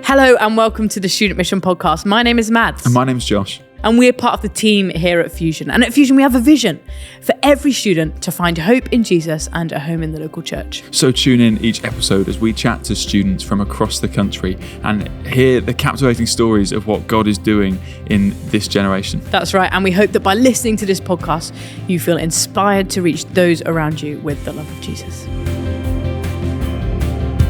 Hello and welcome to the Student Mission Podcast. My name is Mads. And my name's Josh. And we're part of the team here at Fusion. And at Fusion, we have a vision for every student to find hope in Jesus and a home in the local church. So tune in each episode as we chat to students from across the country and hear the captivating stories of what God is doing in this generation. That's right. And we hope that by listening to this podcast, you feel inspired to reach those around you with the love of Jesus.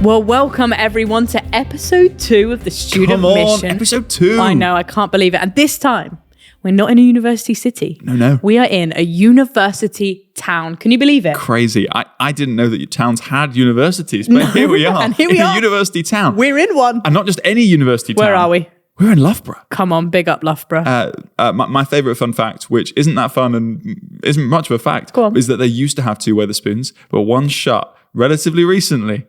Well, welcome everyone to episode 2 of the Student Mission. Episode 2. I know, I can't believe it. And this time, we're not in a university city. No. We are in a university town. Can you believe it? Crazy. I didn't know that towns had universities, but here we are. And here we in are. a university town. We're in one. And not just any university town. Where are we? We're in Loughborough. Come on, big up Loughborough. My favourite fun fact, which isn't that fun and isn't much of a fact, is that they used to have 2 Wetherspoons, but one shut relatively recently.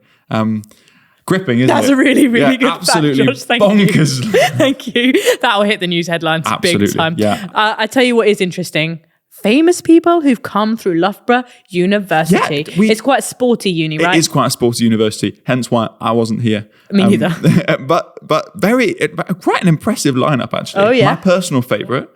Gripping, isn't That's it? a really, really good absolutely fact, Josh. Thank bonkers. you. Thank you. That'll hit the news headlines big time. Yeah. I tell you what is interesting. Famous people who've come through Loughborough University. Yeah, it's quite a sporty uni, right? It is quite a sporty university, hence why I wasn't here. Me neither. But quite an impressive lineup, actually. Oh, yeah. My personal favourite,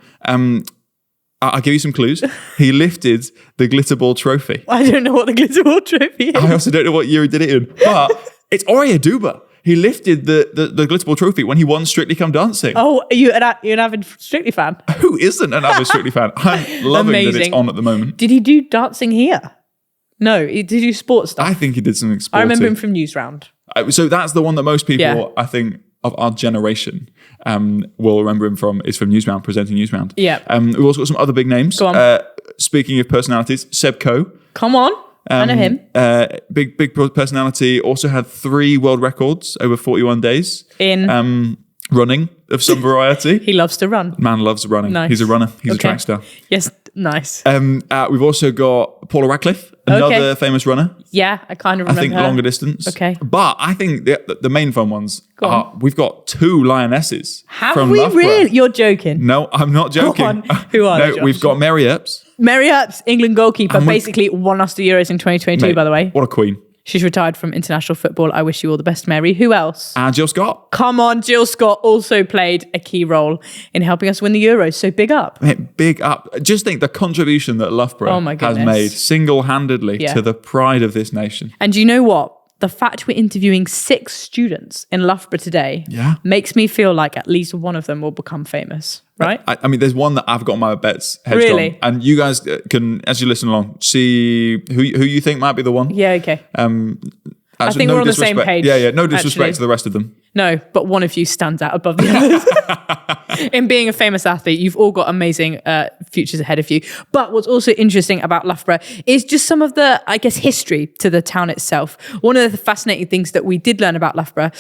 I'll give you some clues. He lifted the Glitterball trophy. I don't know what the Glitterball trophy is. I also don't know what year he did it in, but it's Ori Aduba. He lifted the Glitterball trophy when he won Strictly Come Dancing. Oh, you're an avid Strictly fan? Who isn't an avid Strictly fan? I'm loving that it's on at the moment. Did he do dancing here? No, he did do sports stuff. I think he did something sporty. I remember him from Newsround. So that's the one that most people, I think, of our generation will remember him from, is from Newsround, presenting Newsround. Yeah. We've also got some other big names. Go on. Speaking of personalities, Seb Coe. Come on. I know him. Big personality. Also had 3 world records over 41 days. In running of some variety. He loves to run. Man loves running. Nice. He's a runner. He's a track star. Yes, nice. We've also got Paula Radcliffe, another famous runner. Yeah, I kind of remember I think her. longer distance. Okay. But I think the main fun ones are, we've got 2 lionesses. Have from we Loughborough. really? You're joking. No, I'm not joking. Go on. Who are they, Josh? We've got Mary Earps. Mary Earps, England goalkeeper, basically won us the Euros in 2022, Mate, by the way. What a queen. She's retired from international football. I wish you all the best, Mary. Who else? And Jill Scott. Come on, Jill Scott also played a key role in helping us win the Euros, so big up. Mate, big up. Just think the contribution that Loughborough has made single-handedly to the pride of this nation. And do you know what? The fact we're interviewing 6 students in Loughborough today makes me feel like at least one of them will become famous, right? I mean, there's one that I've got my bets hedged on. And you guys can, as you listen along, see who you think might be the one. Yeah, okay. I think we're on the same page. Yeah. No disrespect to the rest of them. No, but one of you stands out above the others. In being a famous athlete, you've all got amazing futures ahead of you. But what's also interesting about Loughborough is just some of the, I guess, history to the town itself. One of the fascinating things that we did learn about Loughborough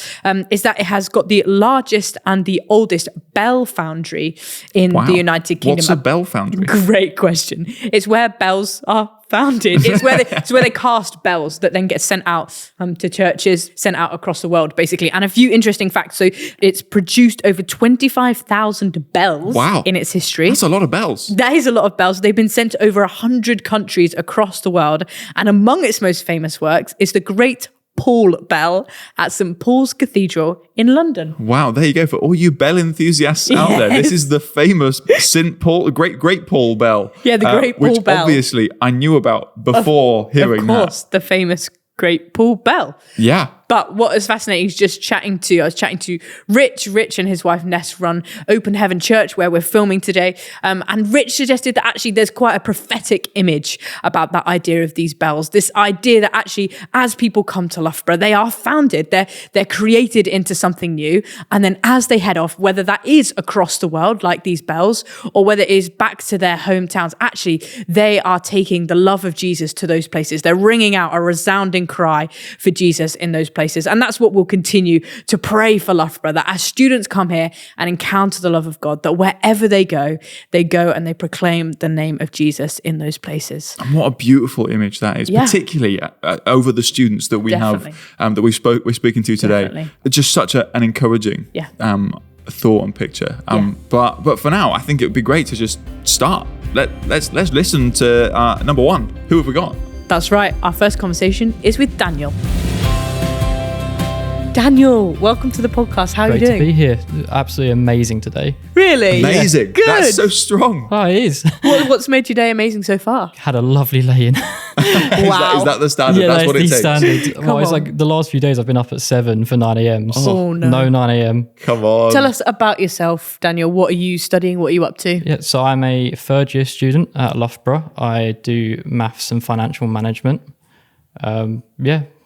is that it has got the largest and the oldest bell foundry in the United Kingdom. What's a bell foundry? Great question. It's where bells are founded. It's where they cast bells that then get sent out to churches, sent out across the world, basically. And a few interesting facts. So it's produced over 25,000 bells in its history. That's a lot of bells. That is a lot of bells. They've been sent to over 100 countries across the world. And among its most famous works is the Great Paul Bell at St. Paul's Cathedral in London. Wow, there you go. For all you bell enthusiasts out there, this is the famous St. Paul, Great Paul Bell. Yeah, the Great Paul which Bell. Obviously I knew about before hearing that. Of course, the famous Great Paul Bell. Yeah. But what is fascinating is I was chatting to Rich and his wife Ness run Open Heaven Church where we're filming today. And Rich suggested that actually there's quite a prophetic image about that idea of these bells. This idea that actually as people come to Loughborough, they are founded, they're created into something new. And then as they head off, whether that is across the world like these bells or whether it is back to their hometowns, actually they are taking the love of Jesus to those places. They're ringing out a resounding cry for Jesus in those places. And that's what we'll continue to pray for Loughborough, that as students come here and encounter the love of God, that wherever they go and they proclaim the name of Jesus in those places. And what a beautiful image that is, particularly over the students that we have, that we're speaking to today. Definitely. It's just such an encouraging thought and picture. But for now, I think it would be great to just start. Let's listen to number 1. Who have we got? That's right. Our first conversation is with Daniel. Daniel, welcome to the podcast. How are you Great doing? to be here. Absolutely amazing today. Really? Amazing. Yeah. Good. That's so strong. Oh, it is. What's made your day amazing so far? Had a lovely lay-in. Wow. Is that the standard? Yeah, That's what it the takes. standard. Well, it's on. like the last few days I've been up at 7 for 9 a.m. Oh, no. No 9 a.m. Come on. Tell us about yourself, Daniel. What are you studying? What are you up to? Yeah, so I'm a third year student at Loughborough. I do maths and financial management.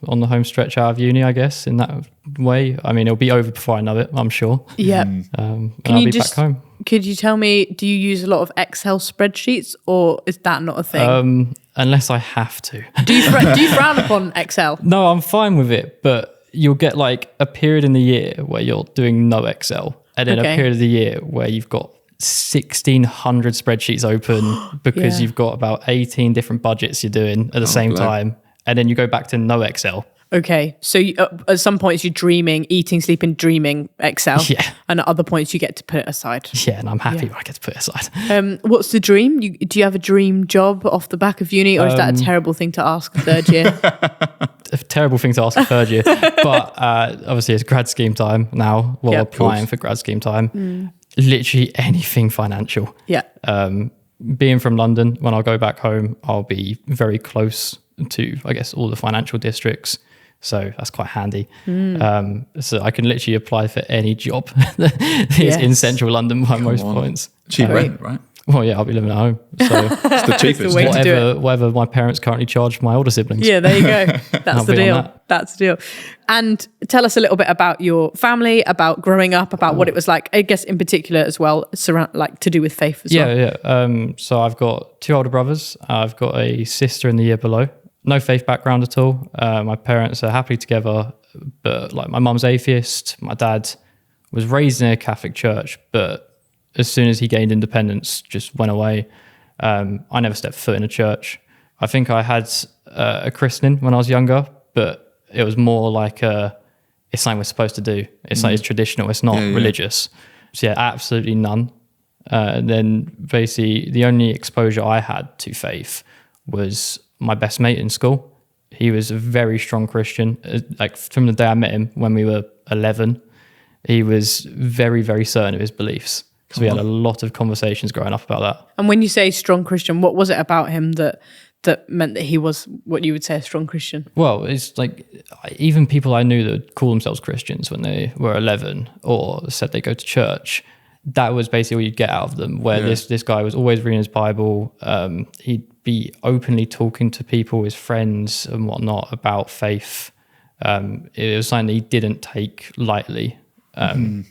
On the home stretch out of uni, I guess, in that way. I mean, it'll be over before I know it, I'm sure. Yeah. And I'll be back home. Could you tell me, do you use a lot of Excel spreadsheets or is that not a thing? Unless I have to. Do you frown upon Excel? No, I'm fine with it, but you'll get like a period in the year where you're doing no Excel, and then a period of the year where you've got 1,600 spreadsheets open because you've got about 18 different budgets you're doing at the same time, and then you go back to no Excel. Okay, so at some points you're dreaming, eating, sleeping, dreaming Excel. Yeah. And at other points you get to put it aside. Yeah, and I'm happy when I get to put it aside. What's the dream? Do you have a dream job off the back of uni, or is that a terrible thing to ask third year? A terrible thing to ask a third year, but obviously it's grad scheme time now. Well, applying for grad scheme time. Literally anything financial. Yeah. Being from London, when I go back home, I'll be very close to, I guess, all the financial districts. So that's quite handy. So I can literally apply for any job that is in central London by most points. Cheap rent, right? Well, yeah, I'll be living at home. So It's the cheapest. way to do it. whatever my parents currently charge my older siblings. Yeah, there you go. That's I'll the be on deal. that. That's the deal. And tell us a little bit about your family, about growing up, about what it was like, I guess in particular as well, to do with faith as well. Yeah. So I've got 2 older brothers. I've got a sister in the year below. No faith background at all. My parents are happily together, but like my mum's atheist. My dad was raised in a Catholic church, but as soon as he gained independence, just went away. I never stepped foot in a church. I think I had a christening when I was younger, but it was more like it's something we're supposed to do. It's like it's traditional. It's not religious. So yeah, absolutely none. Then basically the only exposure I had to faith was my best mate in school. He was a very strong Christian. Like from the day I met him when we were 11, he was very, very certain of his beliefs. So we had a lot of conversations growing up about that. And when you say strong Christian, what was it about him that meant that he was what you would say a strong Christian? Well, it's like even people I knew that would call themselves Christians when they were 11 or said they go to church, that was basically what you'd get out of them, where this guy was always reading his Bible. He'd be openly talking to people, his friends and whatnot, about faith. It was something that he didn't take lightly. And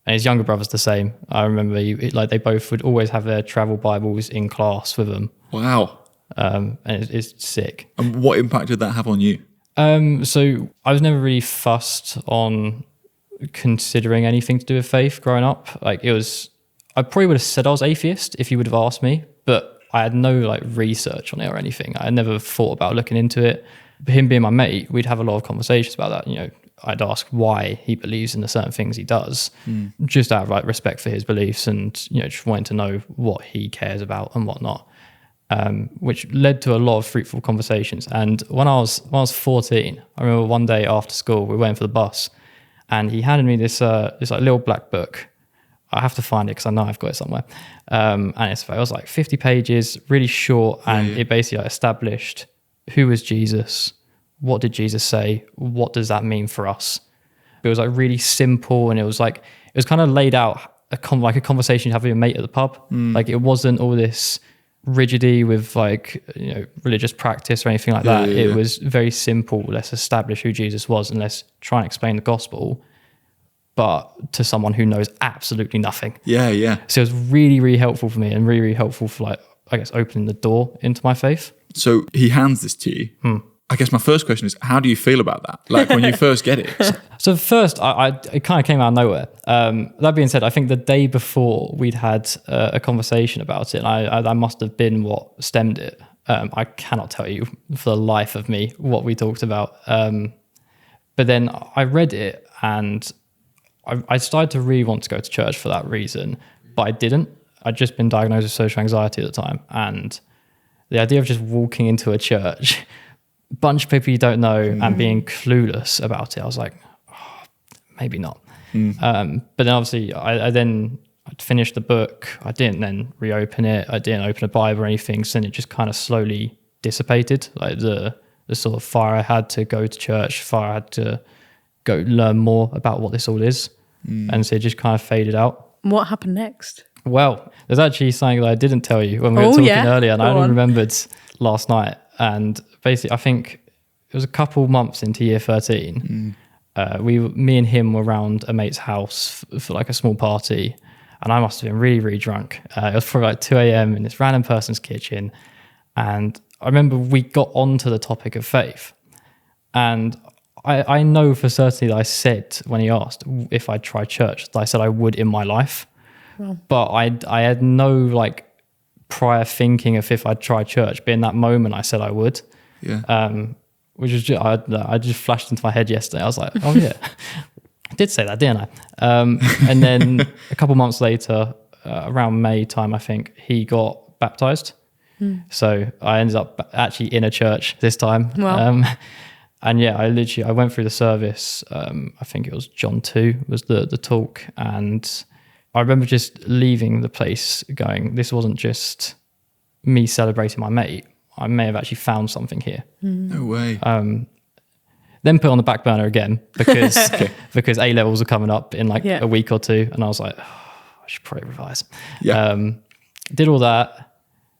his younger brother's the same. I remember they both would always have their travel Bibles in class with them. Wow. And it's sick. And what impact did that have on you? So I was never really fussed on considering anything to do with faith growing up. I probably would have said I was atheist if you would have asked me, but I had no research on it or anything. I never thought about looking into it. But him being my mate, we'd have a lot of conversations about that. I'd ask why he believes in the certain things he does, just out of respect for his beliefs and just wanting to know what he cares about and whatnot, which led to a lot of fruitful conversations. And when I was 14, I remember one day after school we were waiting for the bus, and he handed me this little black book. I have to find it because I know I've got it somewhere. And it was 50 pages, really short, and it basically established who was Jesus. What did Jesus say? What does that mean for us? It was really simple, and it was kind of laid out a conversation you have with your mate at the pub. It wasn't all this rigidity with religious practice or anything like that. It was very simple. Let's establish who Jesus was and let's try and explain the gospel, but to someone who knows absolutely nothing. Yeah. So it was really, really helpful for me, and really, really helpful for opening the door into my faith. So he hands this to you. I guess my first question is, how do you feel about that? When you first get it? So first, it kind of came out of nowhere. That being said, I think the day before we'd had a conversation about it, and I must have been what stemmed it. I cannot tell you for the life of me what we talked about. But then I read it, and I started to really want to go to church for that reason, but I didn't. I'd just been diagnosed with social anxiety at the time, and the idea of just walking into a church, bunch of people you don't know, and being clueless about it, I was like, oh, maybe not. But then obviously I'd finished the book. I didn't then reopen it. I didn't open a Bible or anything. So then it just kind of slowly dissipated. Like the sort of fire I had to go to church, fire I had to go learn more about what this all is. And so it just kind of faded out. What happened next? Well, there's actually something that I didn't tell you when we were talking earlier, and I only remembered last night. And basically, I think it was a couple months into year 13. Me and him were around a mate's house for like a small party, and I must have been really, really drunk. It was probably like 2 a.m. in this random person's kitchen, and I remember we got onto the topic of faith, and I know for certainty that I said when he asked if I'd try church, that I said I would in my life. Wow. But I had no like prior thinking of if I'd try church. But in that moment, I said I would. Yeah. Which was just, I just flashed into my head yesterday. I was like, oh yeah, I did say that, didn't I? And then a couple months later, around May time, I think he got baptized. So I ended up actually in a church this time. Wow. And yeah, I went through the service. I think it was John 2 was the talk. And I remember just leaving the place going, this wasn't just me celebrating my mate. I may have actually found something here. No way. Then put it on the back burner again because because A levels are coming up in like a week or two. And I was like, I should probably revise. Yeah. Did all that.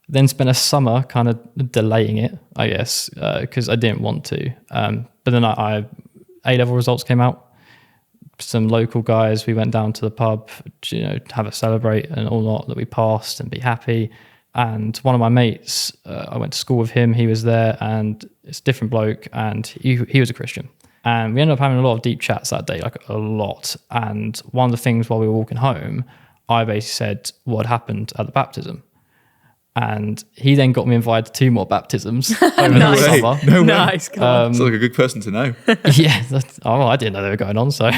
Then spent a summer kind of delaying it, I guess, because I didn't want to. But then A-level results came out. Some local guys, we went down to the pub, have a celebrate and all that we passed and be happy. And one of my mates, I went to school with him. He was there, and it's a different bloke, and he was a Christian. And we ended up having a lot of deep chats that day, like a lot. And one of the things while we were walking home, I basically said what happened at the baptism. And he then got me invited to 2 more baptisms over the summer. No way. Nice. Sounds like a good person to know. Yeah. I didn't know they were going on. So,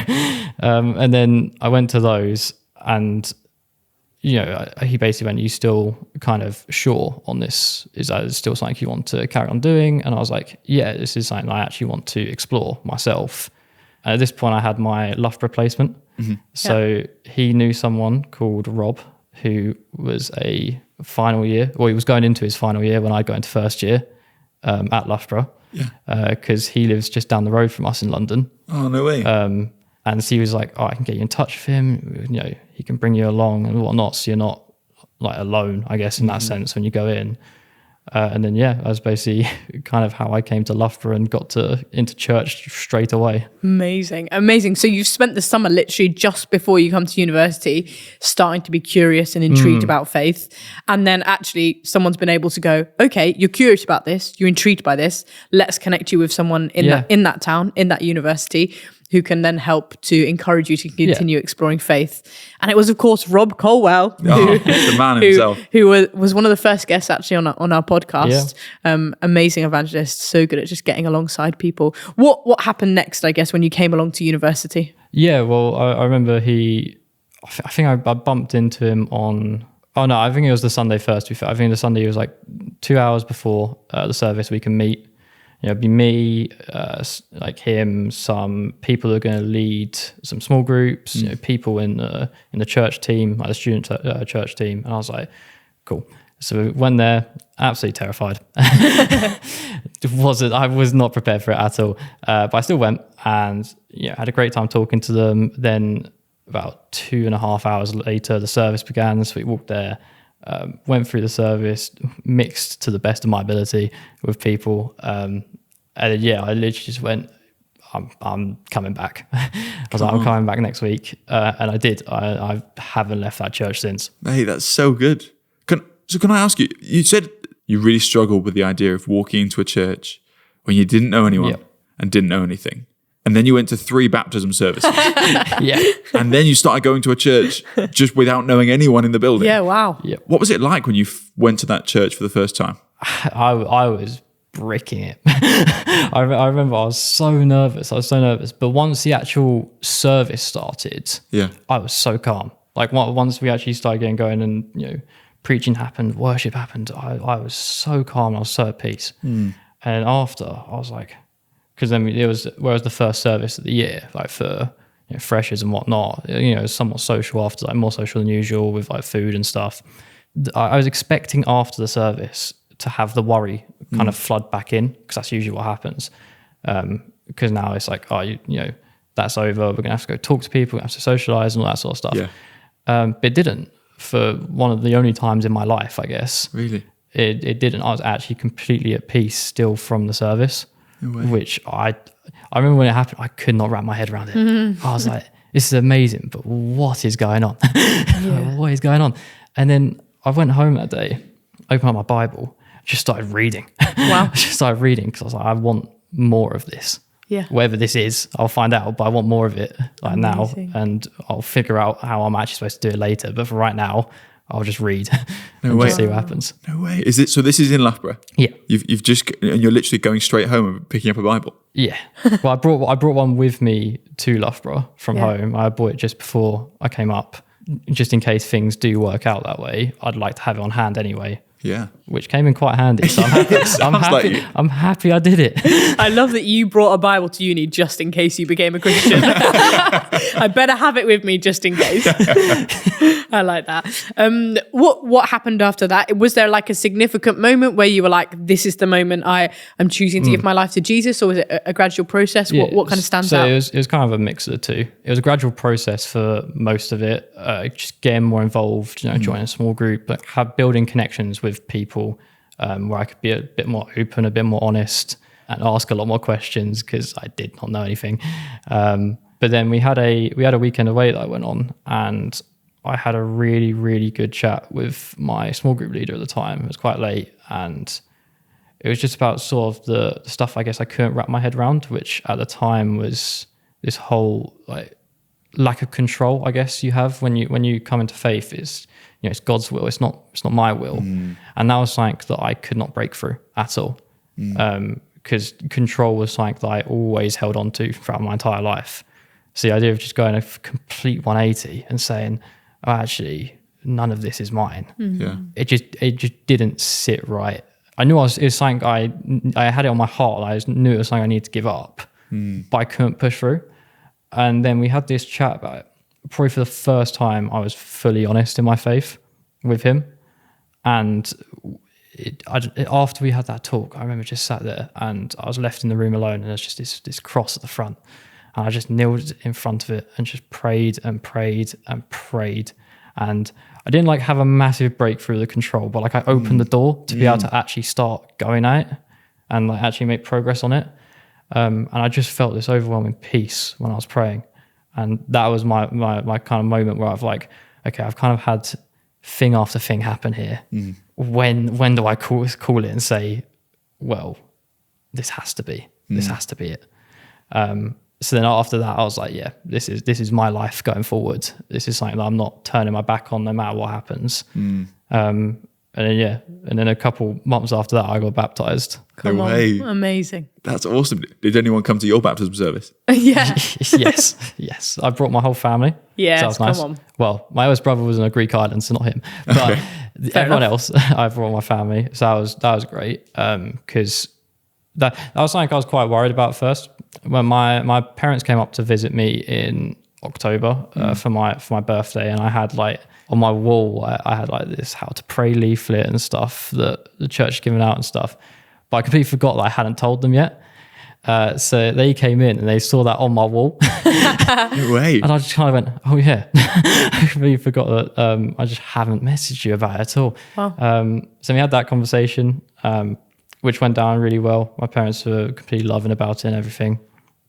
and then I went to those, and he basically went, "You still kind of sure on this? Is that still something you want to carry on doing?" And I was like, "Yeah, this is something I actually want to explore myself." And at this point, I had my Loughborough placement. So he knew someone called Rob, who was a final year, or he was going into his final year when I'd go into first year at Loughborough, because he lives just down the road from us in London. Oh, no way. And so he was like, I can get you in touch with him, he can bring you along and whatnot, so you're not like alone, I guess, in that sense when you go in. And then, that was basically kind of how I came to Loughborough and got into church straight away. Amazing. So you've spent the summer literally just before you come to university starting to be curious and intrigued about faith. And then actually someone's been able to go, okay, you're curious about this, you're intrigued by this, let's connect you with someone in that town, in that university, who can then help to encourage you to continue exploring faith. And it was, of course, Rob Colwell, the man himself, who was one of the first guests actually on our podcast. Amazing evangelist, so good at just getting alongside people. What happened next, I guess, when you came along to university? Yeah, well, I remember I think I bumped into him on, I think it was the Sunday first. I think the Sunday was like 2 hours before the service we can meet. It'd be me, like him, some people who are going to lead some small groups, people in the church team, like the student church team. And I was like, cool. So we went there, absolutely terrified. I was not prepared for it at all. But I still went and had a great time talking to them. Then about 2.5 hours later, the service began. So we walked there. Went through the service, mixed to the best of my ability with people, and I literally just went, I'm coming back. I was like, I'm coming back next week, and I did. I haven't left that church since. Mate, that's so good. Can I ask you? You said you really struggled with the idea of walking into a church when you didn't know anyone and didn't know anything. And then you went to 3 baptism services. And then you started going to a church just without knowing anyone in the building. Yeah, wow. Yeah. What was it like when you went to that church for the first time? I was bricking it. I remember I was so nervous. But once the actual service started, I was so calm. Like once we actually started going and, preaching happened, worship happened, I was so calm. I was so at peace. And after, I was like, because then it was the first service of the year, like for freshers and whatnot, somewhat social after, like more social than usual with like food and stuff. I was expecting after the service to have the worry kind of flood back in, because that's usually what happens. Because now it's like, that's over. We're gonna have to go talk to people, we're gonna have to socialize and all that sort of stuff. Yeah. But it didn't, for one of the only times in my life, I guess. Really? It didn't. I was actually completely at peace still from the service, which I remember when it happened, I could not wrap my head around it. I was like, this is amazing, but what is going on? What is going on? And then I went home that day, opened up my Bible, just started reading. Wow. Just started reading because I was like, I want more of this. Yeah. Whatever this is, I'll find out, but I want more of it now, and I'll figure out how I'm actually supposed to do it later. But for right now, I'll just read and just see what happens. No way. Is it? So this is in Loughborough? Yeah. You've just, and you're literally going straight home and picking up a Bible? Yeah. Well, I brought one with me to Loughborough from home. I bought it just before I came up, just in case things do work out that way. I'd like to have it on hand anyway. Yeah. Which came in quite handy. So I'm happy I did it. I love that you brought a Bible to uni just in case you became a Christian. I better have it with me just in case. I like that. What happened after that? Was there like a significant moment where you were like, this is the moment I am choosing to give my life to Jesus, or was it a gradual process? Yeah, What kind of stands out? It was kind of a mix of the two. It was a gradual process for most of it, just getting more involved, joining a small group, but building connections with people where I could be a bit more open, a bit more honest, and ask a lot more questions because I did not know anything. But then we had a weekend away that I went on, and I had a really, really good chat with my small group leader at the time. It was quite late, and it was just about sort of the stuff I guess I couldn't wrap my head around, which at the time was this whole like lack of control, I guess you have when you come into faith. Is it's God's will, it's not my will. And that was something that I could not break through at all. Because control was something that I always held on to throughout my entire life. So the idea of just going a complete 180 and saying, oh, actually, none of this is mine. Yeah. It just didn't sit right. I knew it was something I had it on my heart. I just knew it was something I needed to give up, but I couldn't push through. And then we had this chat about it. Probably for the first time, I was fully honest in my faith with him. And after we had that talk, I remember just sat there and I was left in the room alone, and there's just this cross at the front. And I just kneeled in front of it and just prayed and prayed and prayed. And I didn't like have a massive breakthrough of the control, but like I opened the door to be able to actually start going at it and like actually make progress on it. And I just felt this overwhelming peace when I was praying. And that was my kind of moment where I've like, okay, I've kind of had thing after thing happen here. When do I call it and say, well, this has to be it. So then after that, I was like, yeah, this is my life going forward. This is something that I'm not turning my back on no matter what happens. And then a couple months after that, I got baptized. Come on. way. Amazing. That's awesome. Did anyone come to your baptism service? Yeah. yes. I brought my whole family. Yes, so that was nice. come on. Well, my eldest brother was in a Greek island, so not him. But everyone else, I brought my family. So that was great. Because that was something I was quite worried about first. When my parents came up to visit me in October for my birthday, and I had like on my wall, I had like this how to pray leaflet and stuff that the church had given out and stuff. But I completely forgot that I hadn't told them yet. So they came in and they saw that on my wall. No way. And I just kind of went, oh yeah. I completely forgot that I just haven't messaged you about it at all. Wow. So we had that conversation, which went down really well. My parents were completely loving about it and everything.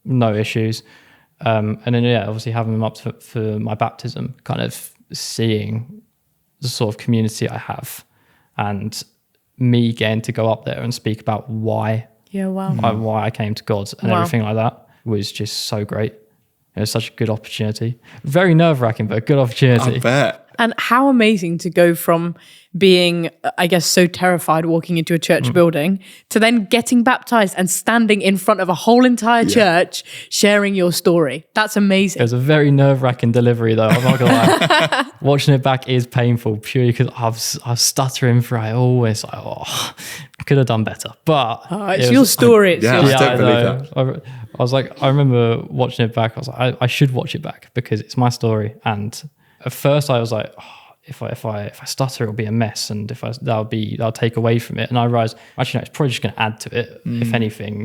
No issues. And then, obviously having them up for my baptism, kind of seeing the sort of community I have and me getting to go up there and speak about why I came to God and everything like that was just so great. It was such a good opportunity. Very nerve-wracking, but a good opportunity. I bet. And how amazing to go from being, I guess, so terrified walking into a church building to then getting baptized and standing in front of a whole entire church sharing your story. That's amazing. It was a very nerve-wracking delivery, though. I'm not going to lie. Watching it back is painful purely because I was stuttering for it. Always like, could have done better. But It's your story. It's yeah, your I don't believe that. was like, I remember watching it back. I was like, I should watch it back because it's my story. And at first I was like, oh, if I stutter, it'll be a mess, and that'll take away from it. And I realized actually no, it's probably just going to add to it. If anything,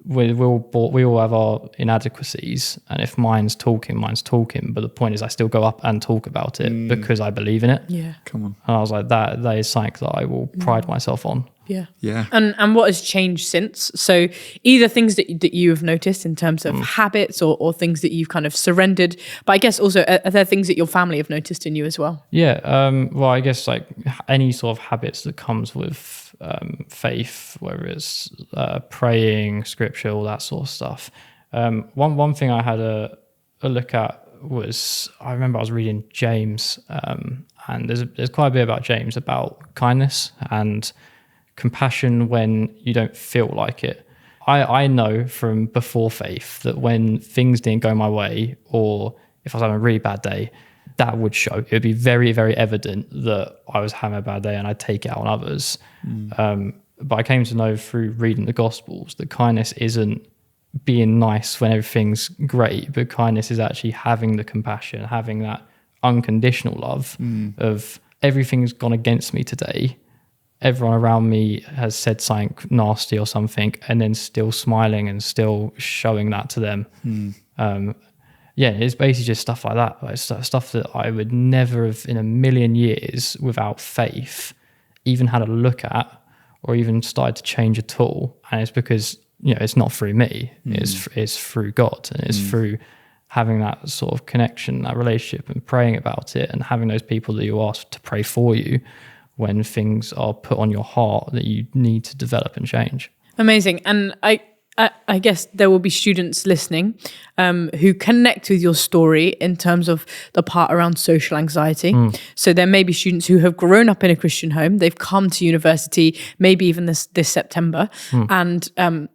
we all have our inadequacies, and if mine's talking. But the point is, I still go up and talk about it because I believe in it. Yeah. Come on. And I was like, that is something that I will pride myself on. Yeah. Yeah. And what has changed since? So either things that you have noticed in terms of habits or things that you've kind of surrendered, but I guess also are there things that your family have noticed in you as well? Yeah. Well, I guess like any sort of habits that comes with faith, whether it's praying, scripture, all that sort of stuff. One thing I had a look at was, I remember I was reading James, and there's quite a bit about James about kindness and compassion when you don't feel like it. I know from before faith that when things didn't go my way, or if I was having a really bad day, that would show. It would be very, very evident that I was having a bad day and I'd take it out on others. But I came to know through reading the Gospels that kindness isn't being nice when everything's great, but kindness is actually having the compassion, having that unconditional love of everything's gone against me today. Everyone around me has said something nasty or something, and then still smiling and still showing that to them. It's basically just stuff like that. Like stuff that I would never have in a million years without faith even had a look at or even started to change at all. And it's because, it's not through me. It's through God, and it's through having that sort of connection, that relationship, and praying about it, and having those people that you ask to pray for you when things are put on your heart that you need to develop and change. Amazing. And I guess there will be students listening who connect with your story in terms of the part around social anxiety. So there may be students who have grown up in a Christian home, they've come to university, maybe even this September, and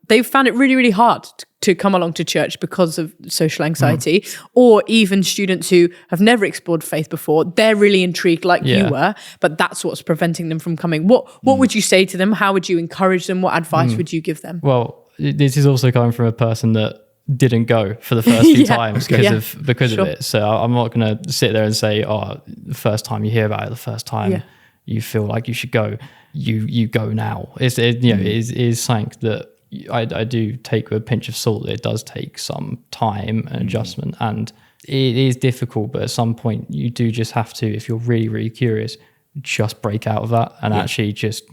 they've found it really, really hard to come along to church because of social anxiety, or even students who have never explored faith before. They're really intrigued like you were, but that's what's preventing them from coming. What would you say to them? How would you encourage them? What advice would you give them? Well, this is also coming from a person that didn't go for the first few times because of it. So I'm not going to sit there and say, oh, the first time you hear about it, the first time you feel like you should go, you go now. It is something that I do take with a pinch of salt. It does take some time and adjustment, and it is difficult, but at some point you do just have to, if you're really, really curious, just break out of that and actually just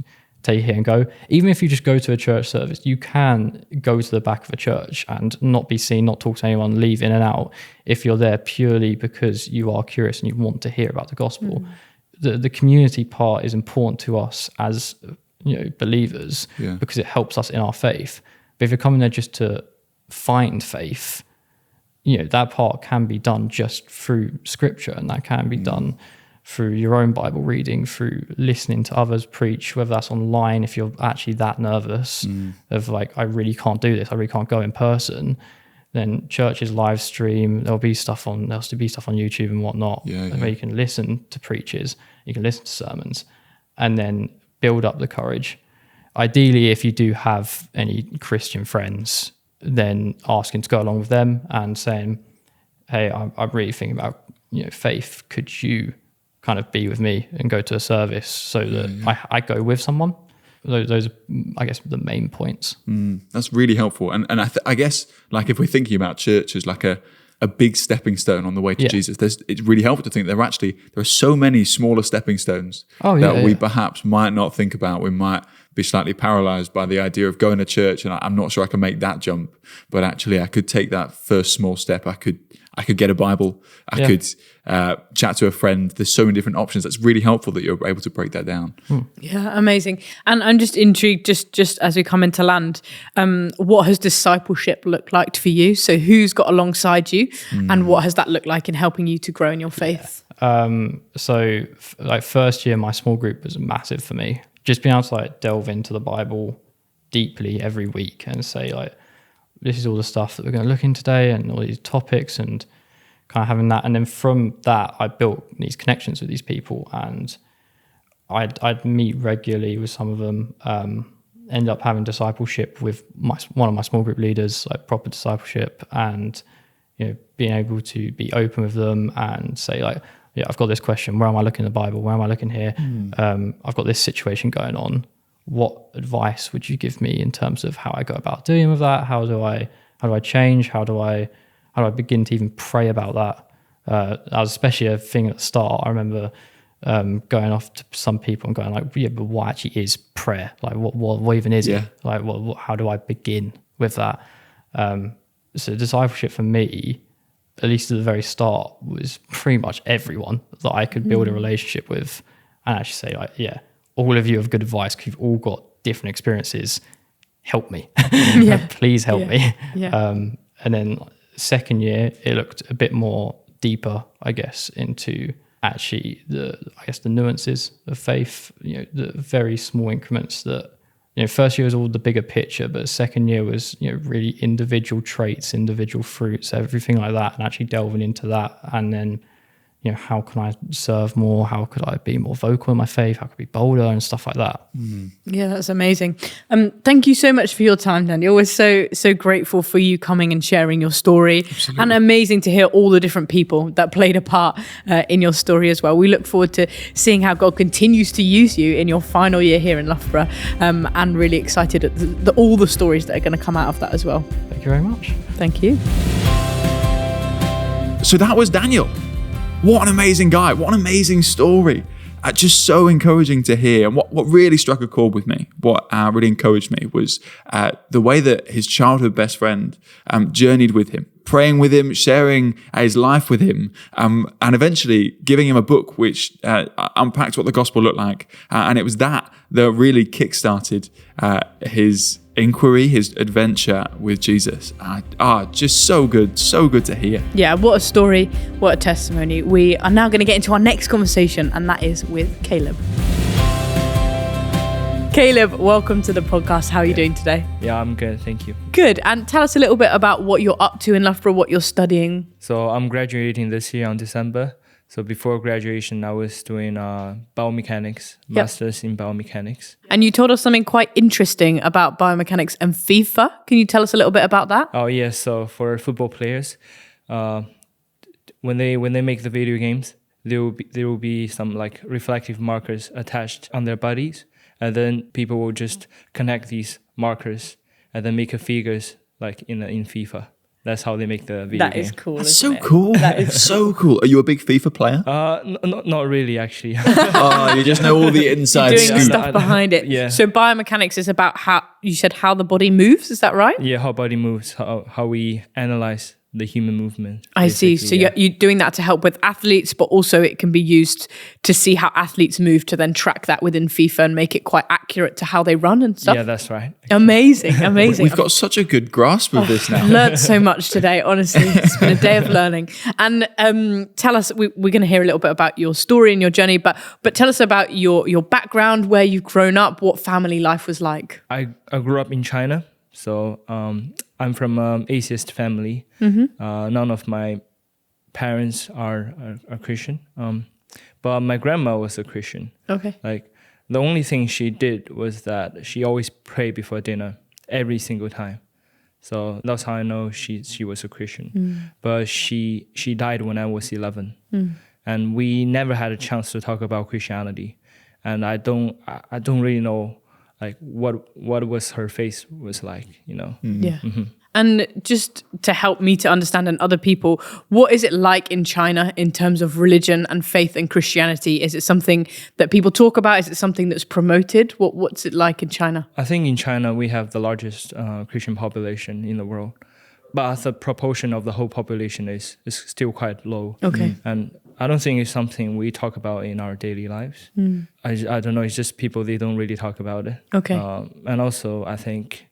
take it and go. Even if you just go to a church service, you can go to the back of a church and not be seen, not talk to anyone, leave in and out, if you're there purely because you are curious and you want to hear about the gospel. The community part is important to us as believers, because it helps us in our faith. But if you're coming there just to find faith, that part can be done just through scripture, and that can be done through your own Bible reading, through listening to others preach, whether that's online, if you're actually that nervous of like, I really can't do this, I really can't go in person, then churches live stream, there'll be stuff on YouTube and whatnot, where you can listen to preachers, you can listen to sermons, and then build up the courage. Ideally, if you do have any Christian friends, then asking to go along with them and saying, hey, I'm really thinking about faith, could you kind of be with me and go to a service, so that I go with someone. Those are, I guess, the main points. That's really helpful. And I guess, like, if we're thinking about church as like a big stepping stone on the way to Jesus, it's really helpful to think there are so many smaller stepping stones that we perhaps might not think about. We might be slightly paralyzed by the idea of going to church, and I'm not sure I can make that jump, but actually I could take that first small step. I could get a Bible. I could chat to a friend. There's so many different options. That's really helpful that you're able to break that down. Yeah, amazing. And I'm just intrigued, just as we come into land, what has discipleship looked like for you? So who's got alongside you, and what has that looked like in helping you to grow in your faith? So like first year, my small group was massive for me. Just being able to like delve into the Bible deeply every week and say like, this is all the stuff that we're going to look in today, and all these topics, and kind of having that. And then from that, I built these connections with these people, and I'd meet regularly with some of them. ended up having discipleship with one of my small group leaders, like proper discipleship, and being able to be open with them and say like, yeah, I've got this question. Where am I looking in the Bible? Where am I looking here? I've got this situation going on. What advice would you give me in terms of how I go about dealing with that? How do I change? How do I begin to even pray about that? That was especially a thing at the start. I remember going off to some people and going like, yeah, but what actually is prayer? Like, what even is it? Like, how do I begin with that? So discipleship for me, at least at the very start, was pretty much everyone that I could build a relationship with and actually say like, yeah, all of you have good advice because you've all got different experiences. Help me. Please help me. And then second year, it looked a bit more deeper, I guess, into actually the nuances of faith, the very small increments that, first year was all the bigger picture, but second year was, really individual traits, individual fruits, everything like that, and actually delving into that. And then, how can I serve more? How could I be more vocal in my faith? How could I be bolder and stuff like that? Yeah, that's amazing. Thank you so much for your time, Daniel. We're so grateful for you coming and sharing your story. Absolutely. And amazing to hear all the different people that played a part in your story as well. We look forward to seeing how God continues to use you in your final year here in Loughborough, and really excited at all the stories that are going to come out of that as well. Thank you very much. Thank you. So that was Daniel. What an amazing guy. What an amazing story. Just so encouraging to hear. And what really struck a chord with me, what really encouraged me was the way that his childhood best friend journeyed with him, praying with him, sharing his life with him, and eventually giving him a book which unpacked what the gospel looked like. And it was that really kickstarted his inquiry, his adventure with Jesus. Just so good to hear. Yeah, what a story, what a testimony. We are now going to get into our next conversation, and that is with Caleb. Caleb, welcome to the podcast. How are you doing today? Yeah, I'm good, thank you. Good, and tell us a little bit about what you're up to in Loughborough, what you're studying. So I'm graduating this year on December. So before graduation, I was doing biomechanics, master's in biomechanics. And you told us something quite interesting about biomechanics and FIFA. Can you tell us a little bit about that? Oh yeah, so for football players, when they make the video games, there will be some like reflective markers attached on their bodies, and then people will just connect these markers and then make a figures like in FIFA. That's how they make the video game. That is cool. That's so cool. That is so cool. Are you a big FIFA player? Not really, actually. You just know all the inside You're doing stuff behind it. Yeah. So biomechanics is about how the body moves. Is that right? Yeah, how body moves, how we analyze the human movement. I see. So you're doing that to help with athletes, but also it can be used to see how athletes move, to then track that within FIFA and make it quite accurate to how they run and stuff. Yeah, that's right. Amazing. We've got such a good grasp of this now. Learned so much today, honestly. It's been a day of learning. And tell us, we're going to hear a little bit about your story and your journey, but tell us about your background, where you've grown up, what family life was like. I grew up in China. So I'm from an atheist family. None of my parents are Christian, but my grandma was a Christian. Okay. Like the only thing she did was that she always prayed before dinner every single time. So that's how I know she was a Christian. But she died when I was 11, and we never had a chance to talk about Christianity. And I don't really know like what was her face was like, Yeah. Mm-hmm. And just to help me to understand and other people, what is it like in China in terms of religion and faith and Christianity? Is it something that people talk about? Is it something that's promoted? What's it like in China? I think in China we have the largest Christian population in the world, but the proportion of the whole population is still quite low. Okay. And I don't think it's something we talk about in our daily lives. I don't know, it's just people, they don't really talk about it. Okay. And also, I think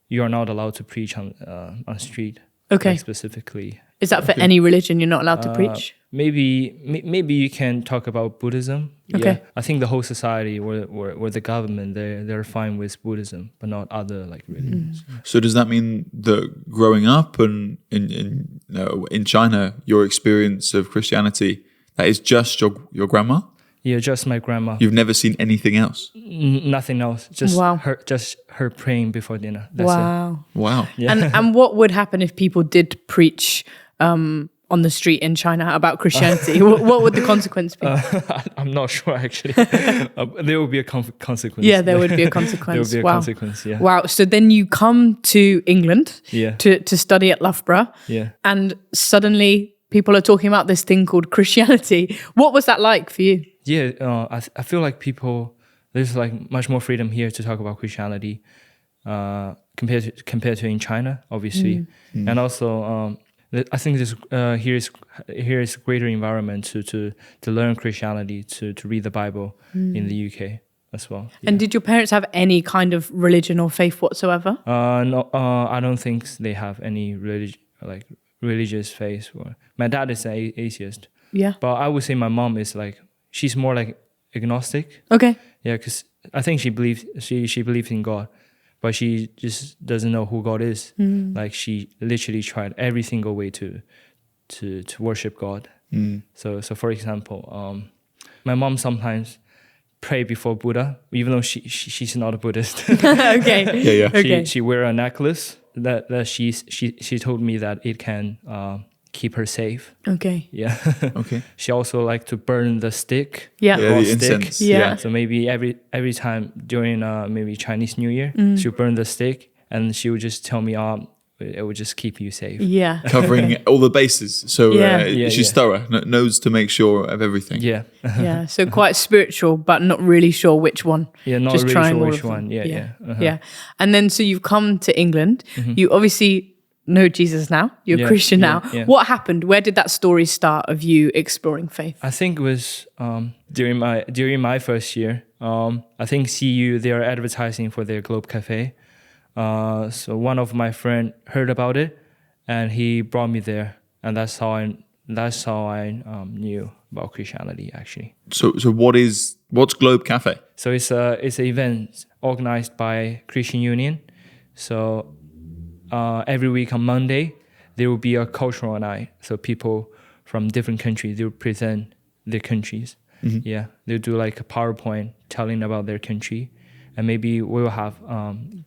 you are not allowed to preach on street. Okay. Like specifically. Is that for any religion you're not allowed to preach? Maybe you can talk about Buddhism. Okay. Yeah. I think the whole society or the government, they're fine with Buddhism, but not other like religions. So does that mean that growing up and in China, your experience of Christianity, that is just your grandma? Yeah, just my grandma. You've never seen anything else? Nothing else. Just Wow. her praying before dinner. That's Wow. Wow. Yeah. And what would happen if people did preach on the street in China about Christianity? What would the consequence be? I'm not sure actually. There will be a consequence. Yeah, there would be a There consequence. will be a Wow. consequence. Yeah. Wow. So then you come to England Yeah. to study at Loughborough, Yeah. and suddenly people are talking about this thing called Christianity. What was that like for you? Yeah. I feel like there's like much more freedom here to talk about Christianity, compared to in China, obviously, and also I think this here is greater environment to learn Christianity, to read the Bible in the UK as well. Yeah. And did your parents have any kind of religion or faith whatsoever? No, I don't think they have any religious faith. My dad is an atheist, Yeah. but I would say my mom is like, she's more like agnostic. Okay. Yeah, because I think she believes in God, but she just doesn't know who God is. Like she literally tried every single way to worship God. So for example, my mom sometimes pray before Buddha, even though she's not a Buddhist. Okay. Yeah. Okay. She wear a necklace that she told me that it can keep her safe. Okay. Yeah. Okay. She also like to burn the stick. Yeah. Yeah, raw the stick. incense. Yeah. So maybe every time during maybe Chinese New Year, she'll burn the stick and she would just tell me, it would just keep you safe. Yeah. Covering all the bases. So Yeah. she's thorough, knows to make sure of everything. Yeah. Yeah. So quite spiritual, but not really sure which one. Yeah, not Just really trying sure all which of them. one. Yeah. Yeah. And then so you've come to England. You obviously know Jesus now. You're Yeah, Christian yeah, now. yeah. What happened? Where did that story start of you exploring faith? I think it was during my first year. I think CU, they are advertising for their Globe Cafe. So one of my friend heard about it, and he brought me there, and that's how I knew about Christianity actually. So what's Globe Cafe? So it's an event organized by Christian Union. So every week on Monday there will be a cultural night. So people from different countries, they will present their countries. Yeah, they'll do like a PowerPoint telling about their country, and maybe we will have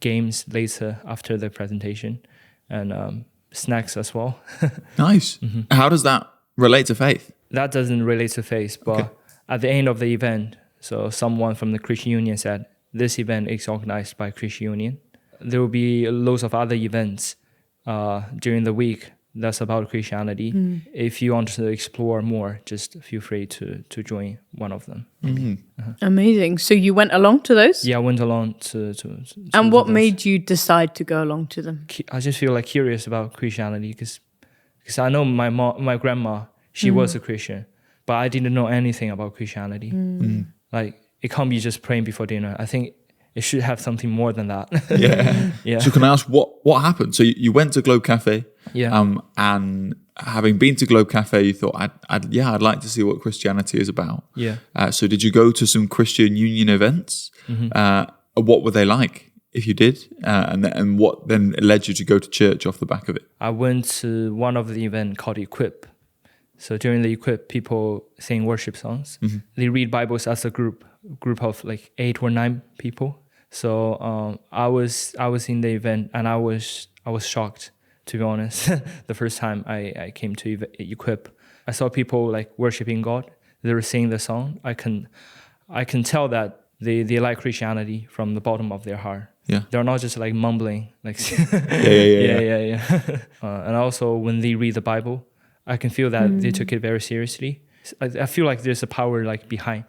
games later after the presentation, and snacks as well. Nice. How does that relate to faith? That doesn't relate to faith, but at the end of the event, so someone from the Christian Union said, this event is organized by Christian Union. There will be loads of other events during the week that's about Christianity. If you want to explore more, just feel free to join one of them. Amazing. So you went along to those? Yeah, I went along to And what those. made you decide to go along to them? I just feel like curious about Christianity because I know my grandma, she was a Christian, but I didn't know anything about Christianity. Like it can't be just praying before dinner. I think it should have something more than that. Yeah. Yeah. So can I ask what happened? So you went to Globe Cafe. Yeah. And having been to Globe Cafe, you thought, I'd like to see what Christianity is about. Yeah. So did you go to some Christian Union events? What were they like, if you did? And what then led you to go to church off the back of it? I went to one of the event called Equip. So during the Equip, people sing worship songs. They read Bibles as a group of like 8 or 9 people. So I was in the event, and I was shocked, to be honest. The first time I came to Equip, I saw people like worshiping God. They were singing the song. I can tell that they like Christianity from the bottom of their heart. Yeah. They're not just like mumbling. Like Yeah. And also when they read the Bible, I can feel that they took it very seriously. I feel like there's a power like behind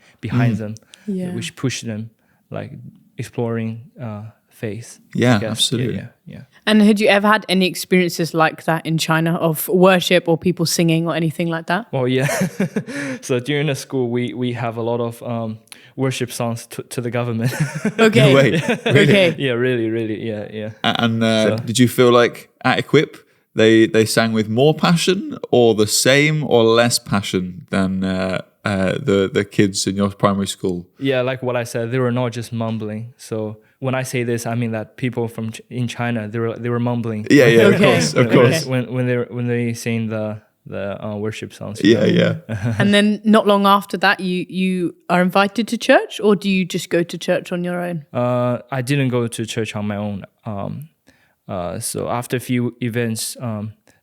them, which pushed them like exploring faith. Yeah, I guess. absolutely. Yeah. And had you ever had any experiences like that in China of worship or people singing or anything like that? Well, yeah. So during the school, we have a lot of worship songs to the government. Okay. No way. Really? Okay. Yeah, really, yeah. And did you feel like at Equip they sang with more passion or the same or less passion than the kids in your primary school? Yeah, like what I said, they were not just mumbling. So when I say this, I mean that people in China, they were mumbling. Yeah, Okay. of course. Okay. When they sing the the worship songs. Yeah. And then not long after that, you are invited to church, or do you just go to church on your own? I didn't go to church on my own. So after a few events,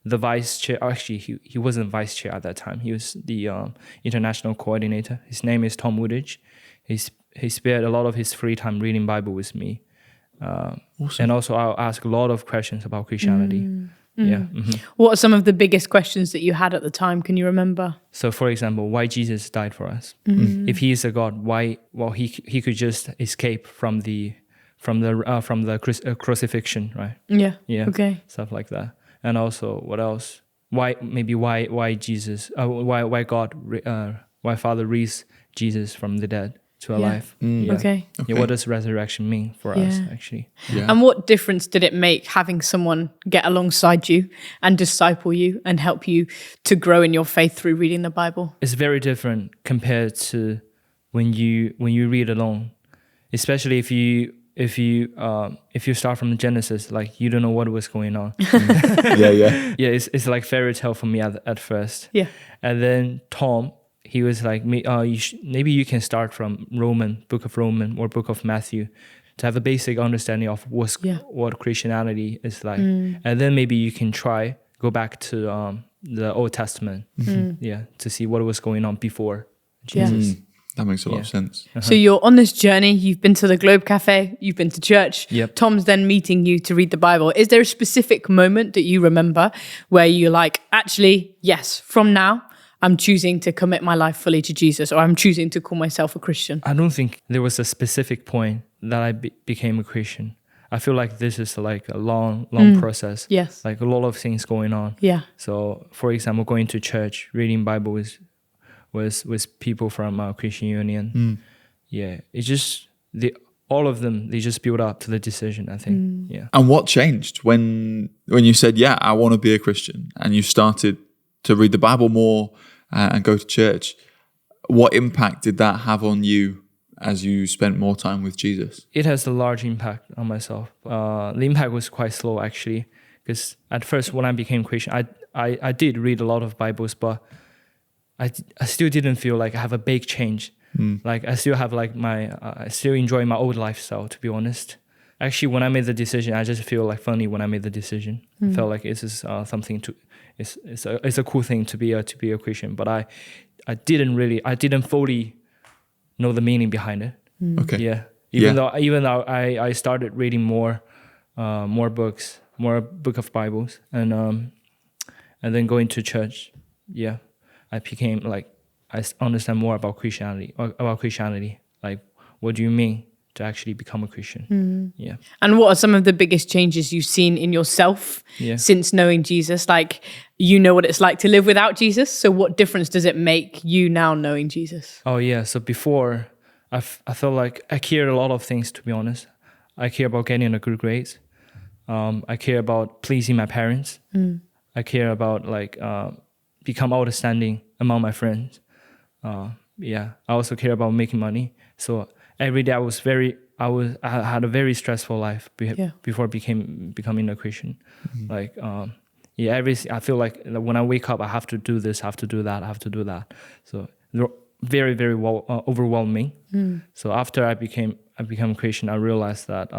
the vice chair, actually he wasn't vice chair at that time. He was the international coordinator. His name is Tom Woodage. He spared a lot of his free time reading Bible with me. Awesome. And also I'll ask a lot of questions about Christianity. Yeah. What are some of the biggest questions that you had at the time? Can you remember? So for example, why Jesus died for us? If he is a God, why? Well, he could just escape from the crucifixion, right? Yeah. Yeah. Okay. Stuff like that. And also, what else? Why Jesus? Why Father raised Jesus from the dead to alive? Yeah. Okay. Yeah, what does resurrection mean for us, actually? Yeah. And what difference did it make having someone get alongside you and disciple you and help you to grow in your faith through reading the Bible? It's very different compared to when you read alone, especially if you start from Genesis, like you don't know what was going on. Yeah. Yeah, it's like fairy tale for me at first. Yeah. And then Tom, he was like, maybe you can start from Book of Romans or Book of Matthew, to have a basic understanding of what Christianity is like, and then maybe you can go back to the Old Testament, to see what was going on before Jesus. That makes a lot of sense. So you're on this journey, you've been to the Globe Cafe, you've been to church. Yep. Tom's then meeting you to read the Bible. Is there a specific moment that you remember where you're like, actually, yes, from now, I'm choosing to commit my life fully to Jesus, or I'm choosing to call myself a Christian? I don't think there was a specific point that I became a Christian. I feel like this is like a long process. Yes. Like a lot of things going on. Yeah. So, for example, going to church, reading Bible with people from Christian Union. Yeah, it's just all of them. They just build up to the decision, I think. Yeah. And what changed when you said, "Yeah, I want to be a Christian," and you started to read the Bible more and go to church? What impact did that have on you as you spent more time with Jesus? It has a large impact on myself. The impact was quite slow, actually, because at first when I became Christian, I did read a lot of Bibles, but I still didn't feel like I have a big change. Like I still have like I still enjoy my old lifestyle, to be honest. Actually, when I made the decision, I just feel like funny when I made the decision. I felt like this is something it's a cool thing to be a Christian, but I didn't fully know the meaning behind it. Okay. Yeah. Even though I started reading more books, more book of Bibles, and then going to church. Yeah. I became like, I understand more about Christianity. Like, what do you mean to actually become a Christian? Yeah. And what are some of the biggest changes you've seen in yourself since knowing Jesus? Like, you know what it's like to live without Jesus. So what difference does it make you now knowing Jesus? Oh, yeah. So before, I felt like I cared a lot of things, to be honest. I care about getting a good grades. I care about pleasing my parents. I care about like become outstanding among my friends. I also care about making money. So every day I had a very stressful life before becoming a Christian. Like I feel like when I wake up, I have to do this, I have to do that. So they're very, very overwhelming. So after I became a Christian, I realized that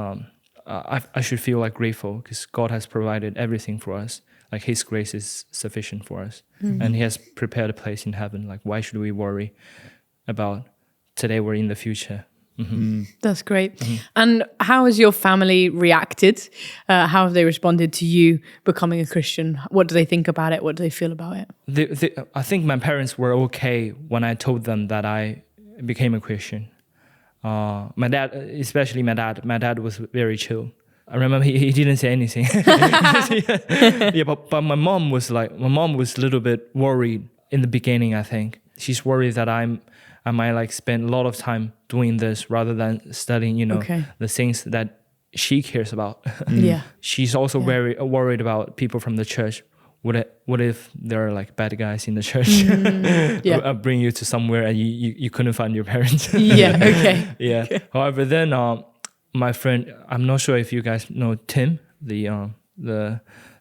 I should feel like grateful, because God has provided everything for us. Like His grace is sufficient for us, and He has prepared a place in heaven. Like, why should we worry about today or in the future? That's great. And how has your family reacted? How have they responded to you becoming a Christian? What do they think about it? What do they feel about it? I think my parents were okay when I told them that I became a Christian. My dad, especially my dad was very chill. I remember he didn't say anything. But my mom was a little bit worried in the beginning, I think. She's worried that I might like spend a lot of time doing this rather than studying, the things that she cares about. Yeah. She's also very worried about people from the church. What if there are like bad guys in the church? Bring you to somewhere and you couldn't find your parents. Okay. Yeah. Okay. However, then my friend, I'm not sure if you guys know Tim, the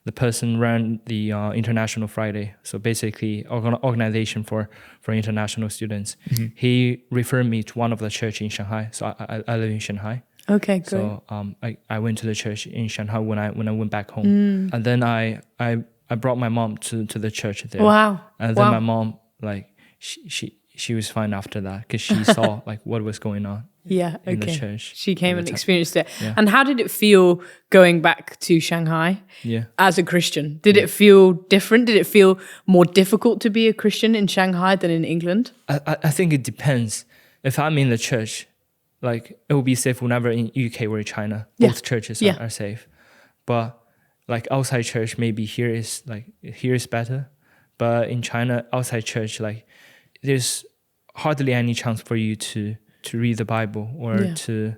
the person ran the International Friday. So basically, organization for international students. He referred me to one of the church in Shanghai. So I live in Shanghai. Okay, great. So I went to the church in Shanghai when I went back home, and then I brought my mom to the church there. Wow. And then my mom, like, she was fine after that because she saw like what was going on. Yeah, in okay. the church. She came and experienced it. Yeah. And how did it feel going back to Shanghai as a Christian? Did it feel different? Did it feel more difficult to be a Christian in Shanghai than in England? I think it depends. If I'm in the church, like, it will be safe whenever in UK or in China. Both churches are safe. But like outside church, maybe here is better. But in China, outside church, like, there's hardly any chance for you to read the Bible or to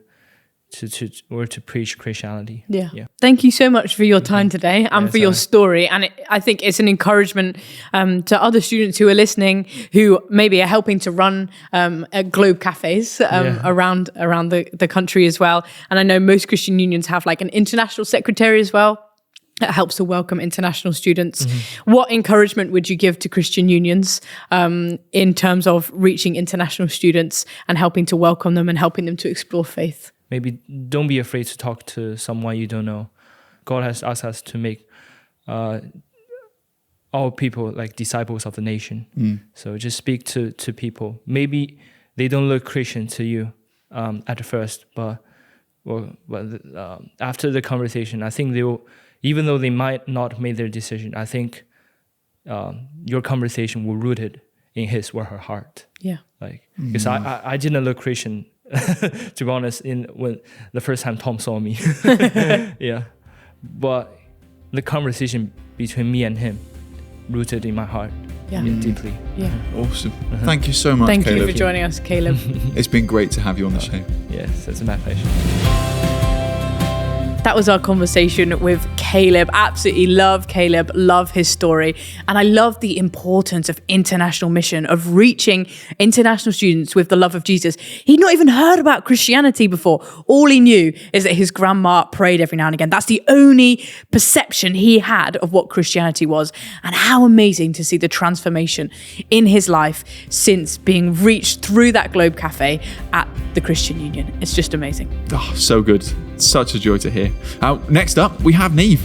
preach Christianity. Yeah. Thank you so much for your time today and for your story. And I think it's an encouragement to other students who are listening, who maybe are helping to run Globe cafes around the country as well. And I know most Christian unions have like an international secretary as well that helps to welcome international students. What encouragement would you give to Christian unions in terms of reaching international students and helping to welcome them and helping them to explore faith? Maybe don't be afraid to talk to someone you don't know. God has asked us to make all people like disciples of the nation. So just speak to people. Maybe they don't look Christian to you at first, but after the conversation, I think they will, even though they might not make their decision, I think your conversation will root it in his or her heart. Yeah. Like, because I didn't look Christian, to be honest, when the first time Tom saw me. But the conversation between me and him rooted in my heart deeply. Yeah. Awesome. Thank you so much, Thank Caleb. you for joining us, Caleb. It's been great to have you on the show. Yes, it's my pleasure. That was our conversation with Caleb. Absolutely love Caleb, love his story. And I love the importance of international mission, of reaching international students with the love of Jesus. He'd not even heard about Christianity before. All he knew is that his grandma prayed every now and again. That's the only perception he had of what Christianity was. And how amazing to see the transformation in his life since being reached through that Globe Cafe at the Christian Union. It's just amazing. Oh, so good. Such a joy to hear. Next up, we have Neve.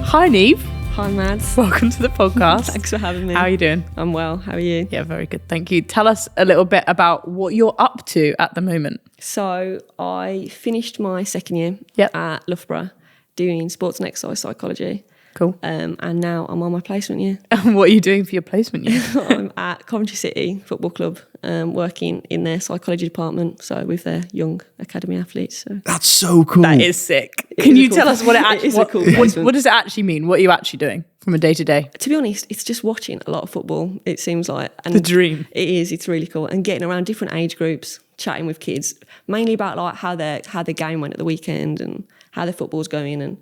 Hi, Neve. Hi, Mads. Welcome to the podcast. Thanks for having me. How are you doing? I'm well. How are you? Yeah, very good. Thank you. Tell us a little bit about what you're up to at the moment. So I finished my second year at Loughborough doing sports and exercise psychology. Cool. And now I'm on my placement year. And what are you doing for your placement year? I'm at Coventry City Football Club, working in their psychology department, so with their young academy athletes. So. That's so cool. That is sick. Can you tell us what it actually what does it actually mean? What are you actually doing from a day to day? To be honest, it's just watching a lot of football, it seems like. And the dream. It is. It's really cool. And getting around different age groups, chatting with kids, mainly about like how their game went at the weekend and how their football's going, and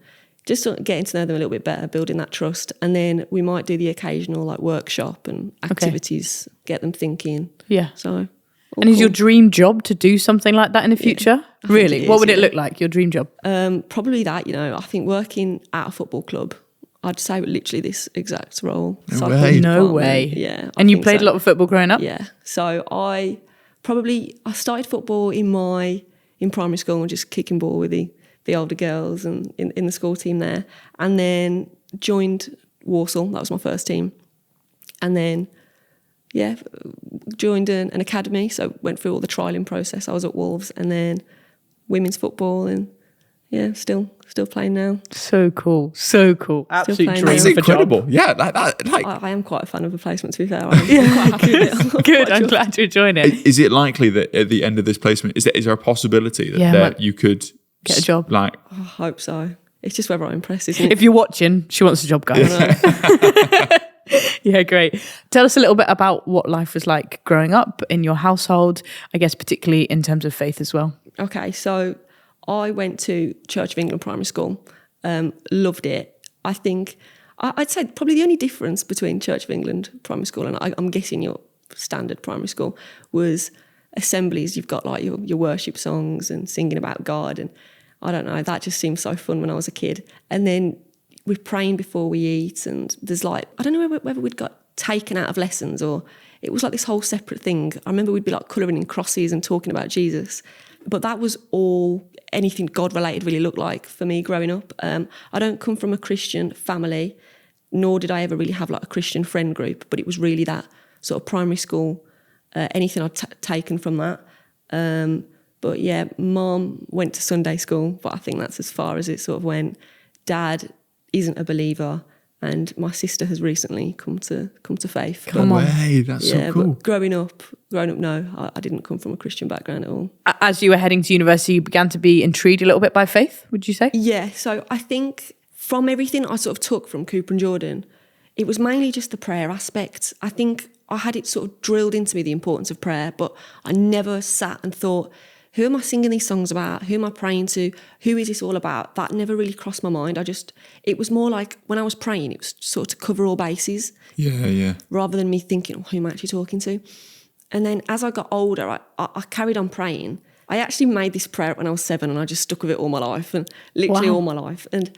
just sort of getting to know them a little bit better, building that trust. And then we might do the occasional like workshop and activities, get them thinking. Yeah. So. And is your dream job to do something like that in the future? Really? What would it look like, your dream job? Probably that, I think working at a football club, I'd say literally this exact role. No way. Yeah. And you played a lot of football growing up? Yeah. So I started football in primary school and just kicking ball with the older girls and in the school team there, and then joined Walsall. That was my first team, and then joined an academy, so went through all the trialling process. I was at Wolves, and then women's football, and still playing now. So cool. Absolute dream. That's incredible. Yeah, I am quite a fan of a placement, to be fair. I'm quite happy with it. Good. I'm glad you're joining. Is it likely that at the end of this placement, is there a possibility that you could get a job? I hope so. It's just whether I impress, isn't it? If you're watching, she wants a job, guys. Yeah, great. Tell us a little bit about what life was like growing up in your household, I guess particularly in terms of faith as well. Okay, so I went to Church of England Primary School, loved it. I think, I'd say probably the only difference between Church of England Primary School and I'm guessing your standard primary school was assemblies. You've got like your worship songs and singing about God, and I don't know, that just seemed so fun when I was a kid. And then we're praying before we eat, and there's like, I don't know whether we'd got taken out of lessons or it was like this whole separate thing. I remember we'd be like colouring in crosses and talking about Jesus. But that was all anything God related really looked like for me growing up. I don't come from a Christian family, nor did I ever really have like a Christian friend group, but it was really that sort of primary school, anything I'd taken from that. But yeah, Mum went to Sunday school, but I think that's as far as it sort of went. Dad isn't a believer, and my sister has recently come to faith. Come on. Way, that's so cool. But growing up, no, I didn't come from a Christian background at all. As you were heading to university, you began to be intrigued a little bit by faith, would you say? Yeah, so I think from everything I sort of took from Cooper and Jordan, it was mainly just the prayer aspect. I think I had it sort of drilled into me, the importance of prayer, but I never sat and thought, who am I singing these songs about? Who am I praying to? Who is this all about? That never really crossed my mind. It was more like when I was praying, it was sort of to cover all bases. Yeah. Rather than me thinking, who am I actually talking to? And then as I got older, I carried on praying. I actually made this prayer when I was 7 and I just stuck with it all my life and literally all my life. And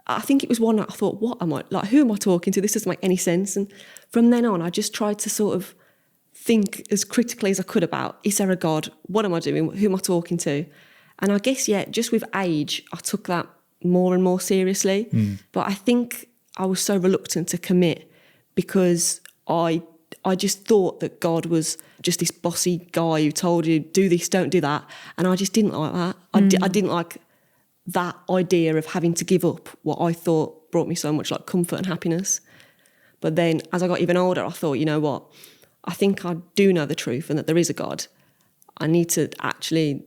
I think it was one night I thought, what am I, like, who am I talking to? This doesn't make any sense. And from then on, I just tried to sort of think as critically as I could about, is there a God? What am I doing? Who am I talking to? And I guess, yeah, just with age, I took that more and more seriously. But I think I was so reluctant to commit because I just thought that God was just this bossy guy who told you, do this, don't do that. And I just didn't like that. I didn't like that idea of having to give up what I thought brought me so much like comfort and happiness. But then as I got even older, I thought, you know what? I think I do know the truth and that there is a God. I need to actually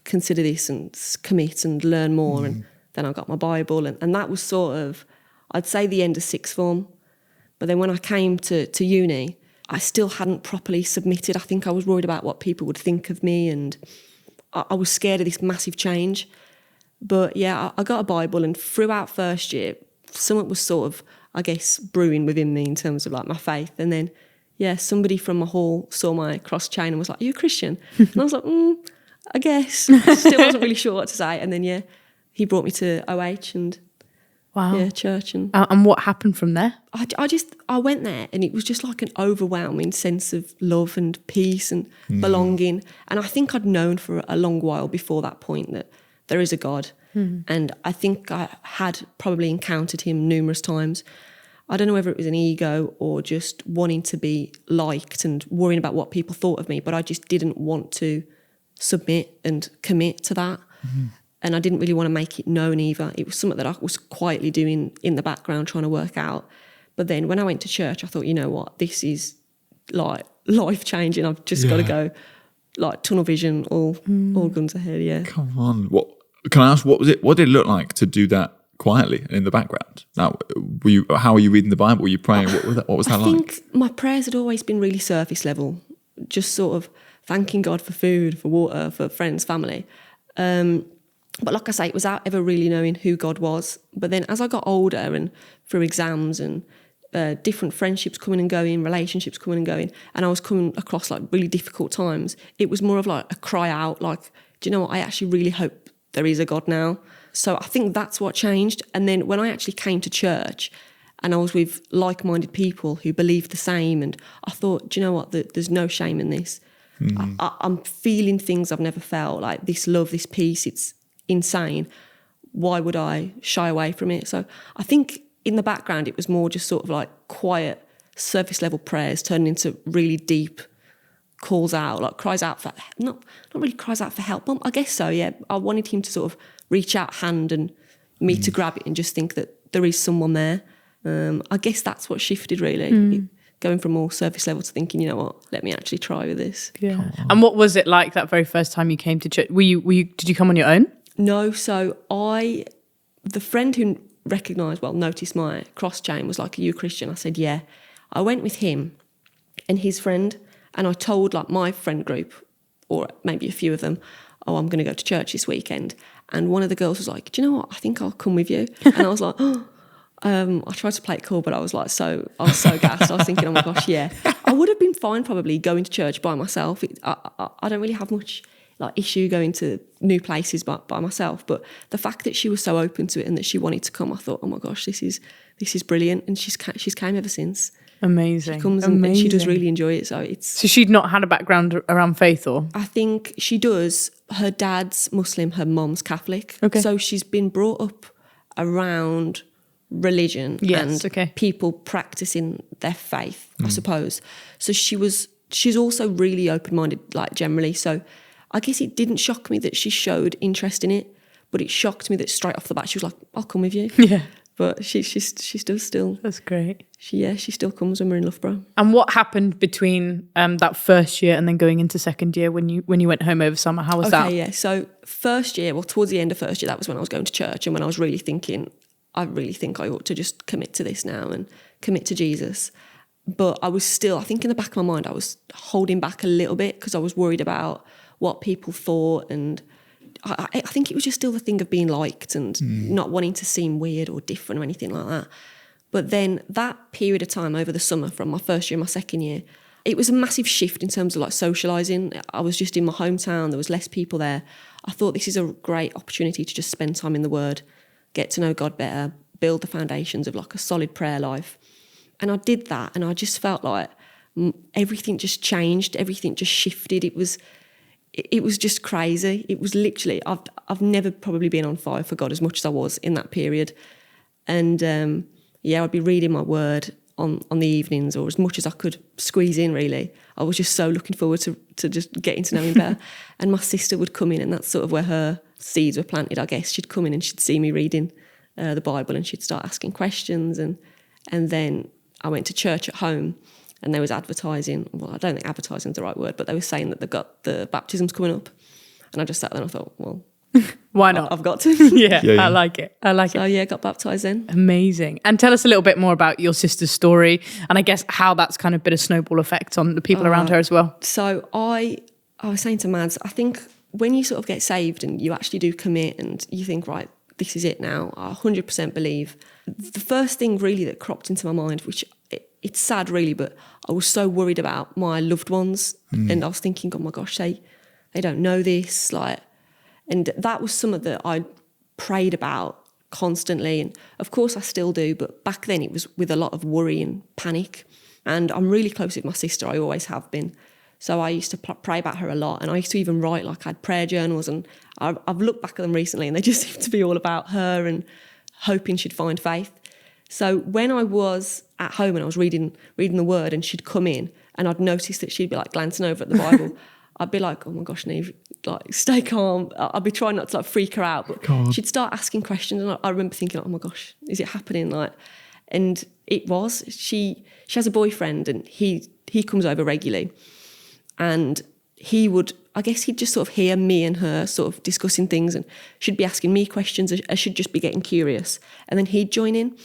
consider this and commit and learn more. And then I got my Bible and that was sort of, I'd say the end of sixth form. But then when I came to uni, I still hadn't properly submitted. I think I was worried about what people would think of me and I was scared of this massive change. But yeah, I got a Bible and throughout first year, something was sort of, I guess, brewing within me in terms of like my faith. And then yeah, somebody from my hall saw my cross chain and was like, are you a Christian? And I was like, I guess. Still wasn't really sure what to say. And then, yeah, he brought me to OH and church. And what happened from there? I went there and it was just like an overwhelming sense of love and peace and belonging. And I think I'd known for a long while before that point that there is a God. And I think I had probably encountered him numerous times. I don't know whether it was an ego or just wanting to be liked and worrying about what people thought of me, but I just didn't want to submit and commit to that. And I didn't really want to make it known either. It was something that I was quietly doing in the background trying to work out. But then when I went to church, I thought, you know what, this is like life-changing. I've just got to go like tunnel vision, all guns ahead, yeah. Come on. What can I ask, what did it look like to do that quietly in the background? Now, how were you reading the Bible? Were you praying? What was that like? I think my prayers had always been really surface level, just sort of thanking God for food, for water, for friends, family. But like I say, it was without ever really knowing who God was. But then as I got older and through exams and different friendships coming and going, relationships coming and going, and I was coming across like really difficult times, it was more of like a cry out, like, do you know what, I actually really hope there is a God now. So I think that's what changed. And then when I actually came to church and I was with like-minded people who believed the same, and I thought, do you know what, there's no shame in this. I'm feeling things I've never felt, like this love, this peace, it's insane. Why would I shy away from it? So I think in the background it was more just sort of like quiet surface level prayers turning into really deep calls out, like cries out for, not really cries out for help, I guess so, yeah. I wanted him to sort of reach out hand and me to grab it and just think that there is someone there. I guess that's what shifted really, going from more surface level to thinking, you know what, let me actually try with this. Yeah. And what was it like that very first time you came to church? Did you come on your own? No, so the friend who noticed my cross chain was like, are you a Christian? I said, yeah. I went with him and his friend, and I told like my friend group, or maybe a few of them, oh, I'm going to go to church this weekend. And one of the girls was like, do you know what, I think I'll come with you. And I was like, I tried to play it cool, but I was so gassed. I was thinking, oh my gosh, yeah. I would have been fine probably going to church by myself. I don't really have much issue going to new places by myself. But the fact that she was so open to it and that she wanted to come, I thought, oh my gosh, this is brilliant. And she's came ever since. Amazing. She comes and she does really enjoy it. So she'd not had a background around faith, or? I think she does. Her dad's Muslim, her mum's Catholic. Okay. So she's been brought up around religion and people practicing their faith, I suppose. So she's also really open-minded, like generally. So I guess it didn't shock me that she showed interest in it, but it shocked me that straight off the bat she was like, I'll come with you. Yeah. But she does still. That's great. She still comes when we're in Loughborough. And what happened between that first year and then going into second year when you went home over summer? How was that? Okay, yeah. So first year, well, towards the end of first year, that was when I was going to church and when I was really thinking, I really think I ought to just commit to this now and commit to Jesus. But I was still, I think in the back of my mind, I was holding back a little bit because I was worried about what people thought, and I think it was just still the thing of being liked and not wanting to seem weird or different or anything like that. But then that period of time over the summer from my first year and my second year, it was a massive shift in terms of like socialising. I was just in my hometown, there was less people there. I thought this is a great opportunity to just spend time in the Word, get to know God better, build the foundations of like a solid prayer life. And I did that, and I just felt like everything just changed, everything just shifted. It was just crazy. It was literally, I've never probably been on fire for God as much as I was in that period. And I'd be reading my Word on the evenings, or as much as I could squeeze in, really. I was just so looking forward to just getting to know Him better. And my sister would come in, and that's sort of where her seeds were planted, I guess. She'd come in and she'd see me reading the Bible, and she'd start asking questions. And then I went to church at home, and there was advertising. Well, I don't think advertising is the right word, but they were saying that they've got the baptisms coming up. And I just sat there and I thought, well, why not? I've got to. Yeah, I like it. So yeah, got baptised then. Amazing. And tell us a little bit more about your sister's story, and I guess how that's kind of been a snowball effect on the people around her as well. So I was saying to Mads, I think when you sort of get saved and you actually do commit and you think, right, this is it now, I 100% believe. The first thing really that cropped into my mind, which it's sad really, but I was so worried about my loved ones, and I was thinking, oh my gosh, they don't know this, like, and that was something that I prayed about constantly, and of course I still do, but back then it was with a lot of worry and panic. And I'm really close with my sister, I always have been. So I used to pray about her a lot, and I used to even write, like I had prayer journals, and I've looked back at them recently and they just seem to be all about her and hoping she'd find faith. So when I was at home and I was reading the Word and she'd come in and I'd notice that she'd be like glancing over at the Bible, I'd be like, oh my gosh, Neve, like stay calm. I'd be trying not to like freak her out, but she'd start asking questions, and I remember thinking, oh my gosh, is it happening? Like, and it was. She has a boyfriend, and he comes over regularly, and he'd just sort of hear me and her sort of discussing things, and she'd be asking me questions. I should just be getting curious, and then he'd join in.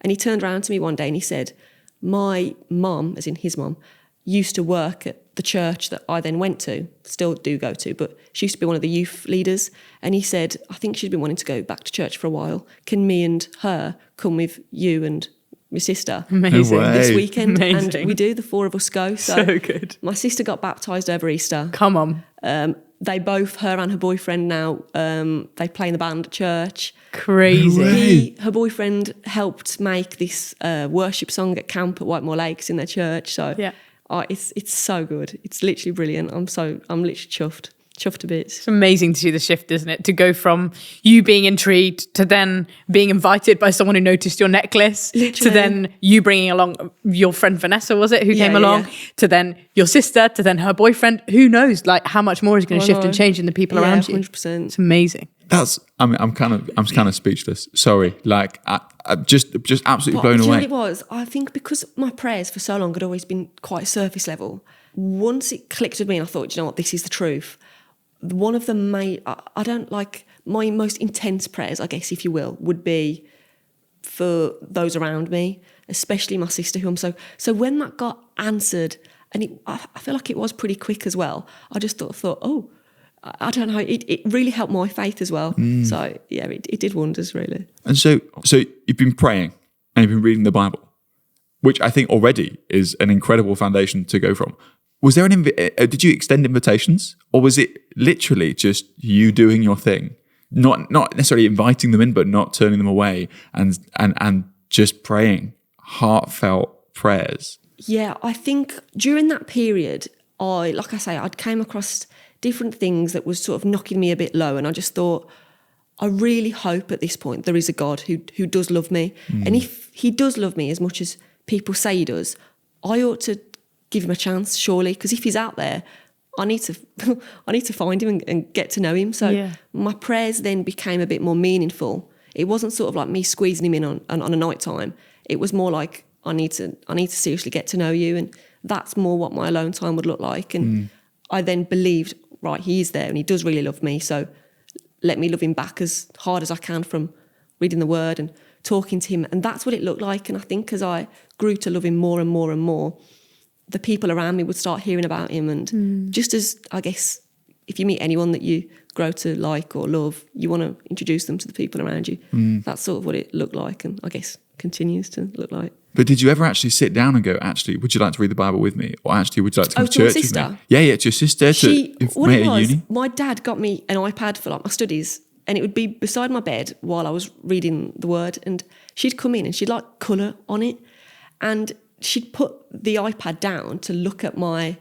And he turned around to me one day and he said, my mum, as in his mum, used to work at the church that I then went to, still do go to, but she used to be one of the youth leaders. And he said, I think she's been wanting to go back to church for a while. Can me and her come with you and my sister Amazing. No way. this weekend? Amazing. And we do, the four of us go. So good. My sister got baptised over Easter. Come on. They both, her and her boyfriend now, they play in the band at church. Crazy. No way. Her boyfriend helped make this worship song at camp at Whitemore Lakes in their church. So Yeah. It's so good. It's literally brilliant. I'm literally chuffed to bits. It's amazing to see the shift, isn't it? To go from you being intrigued to then being invited by someone who noticed your necklace, Literally. to then you bringing along your friend Vanessa, was it, who came along, to then your sister, to then her boyfriend. Who knows, like how much more is going to shift and change in the people around you? 100%. It's amazing. I'm kind of speechless. Sorry, like I'm just absolutely blown Do you know away. what it was? I think because my prayers for so long had always been quite surface level. Once it clicked with me, and I thought, you know what, this is the truth. One of them I don't like, my most intense prayers, I guess, if you will, would be for those around me, especially my sister, who I'm so when that got answered, and I feel like it was pretty quick as well. I just thought, oh, I don't know, it really helped my faith as well. So yeah, it did wonders, really. And so you've been praying and you've been reading the Bible, which I think already is an incredible foundation to go from. Was there did you extend invitations, or was it literally just you doing your thing? Not necessarily inviting them in, but not turning them away, and just praying heartfelt prayers. Yeah, I think during that period, I'd came across different things that was sort of knocking me a bit low, and I just thought, I really hope at this point there is a God who does love me. And if he does love me as much as people say he does, I ought to give him a chance, surely, because if he's out there, I need to find him and get to know him. So my prayers then became a bit more meaningful. It wasn't sort of like me squeezing him in on a night time. It was more like, I need to seriously get to know you, and that's more what my alone time would look like. And I then believed, right, he is there and he does really love me, so let me love him back as hard as I can from reading the word and talking to him. And that's what it looked like. And I think as I grew to love him more and more and more, the people around me would start hearing about him. And just as, I guess, if you meet anyone that you grow to like or love, you want to introduce them to the people around you. That's sort of what it looked like, and I guess continues to look like. But did you ever actually sit down and go, actually, would you like to read the Bible with me? Or actually, would you like to come to church with me? Yeah, to your sister, uni? My dad got me an iPad for like my studies, and it would be beside my bed while I was reading the word, and she'd come in and she'd like colour on it, and she'd put the iPad down to look at my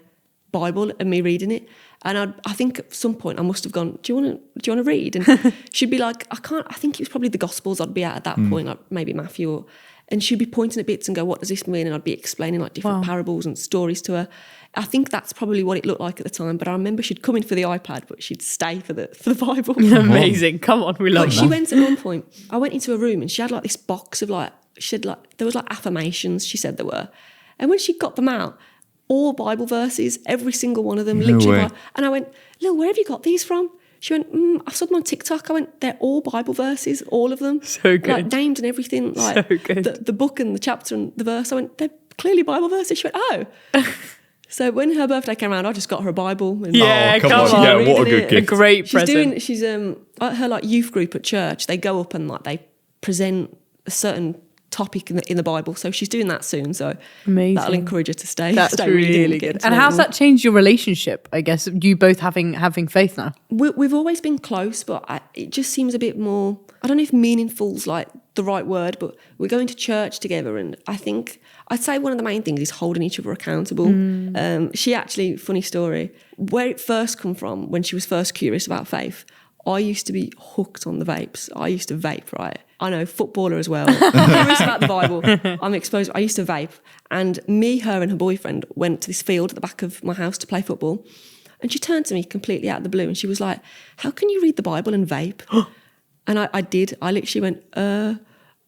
Bible and me reading it. And I think at some point I must have gone, do you want to read? And she'd be like, I think it was probably the Gospels I'd be at that point, like maybe Matthew, and she'd be pointing at bits and go, what does this mean? And I'd be explaining like different parables and stories to her. I think that's probably what it looked like at the time. But I remember she'd come in for the iPad, but she'd stay for the Bible. Amazing. Come on, we love that. She went at one point, I went into a room and she had like this box of there was like affirmations, she said there were. And when she got them out, all Bible verses, every single one of them. Literally. And I went, Lil, where have you got these from? She went, I saw them on TikTok. I went, they're all Bible verses, all of them. So good. Like named and everything. Like so good. The book and the chapter and the verse. I went, they're clearly Bible verses. She went, oh. So when her birthday came around, I just got her a Bible. And come on. Yeah, what a good gift. A great present. She's at her like youth group at church. They go up and like they present a certain topic in the Bible, so she's doing that soon, so amazing. That'll encourage her to stay. That's stay really good. And how's that changed your relationship? I guess you both having faith now. We've always been close, but it just seems a bit more. I don't know if meaningful's like the right word, but we're going to church together, and I think I'd say one of the main things is holding each other accountable. She actually, funny story, where it first come from when she was first curious about faith. I used to be hooked on the vapes. I used to vape, right? I know, footballer as well. Curious about the Bible. I'm exposed. I used to vape. And me, her and her boyfriend went to this field at the back of my house to play football. And she turned to me completely out of the blue and she was like, how can you read the Bible and vape? And I did. I literally went, and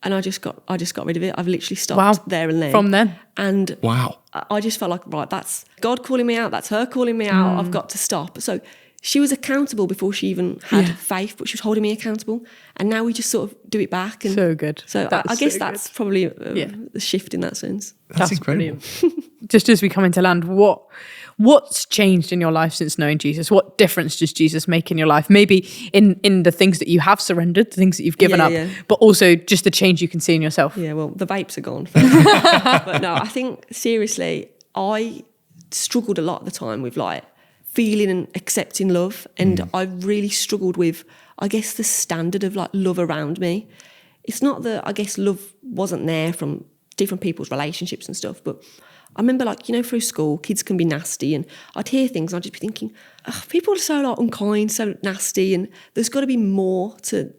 I just got rid of it. I've literally stopped there and then. From then? And I just felt like, right, that's God calling me out. That's her calling me out. I've got to stop. So she was accountable before she even had faith, but she was holding me accountable. And now we just sort of do it back. And so good. So I guess that's probably the shift in that sense. That's incredible. Just as we come into land, what's changed in your life since knowing Jesus? What difference does Jesus make in your life? Maybe in the things that you have surrendered, the things that you've given up, but also just the change you can see in yourself. Yeah, well, the vapes are gone. But no, I think seriously, I struggled a lot at the time with like feeling and accepting love. And I really struggled with, I guess, the standard of like love around me. It's not that, I guess, love wasn't there from different people's relationships and stuff, but I remember like, through school, kids can be nasty and I'd hear things and I'd just be thinking, people are so like unkind, so nasty, and there's got to be more to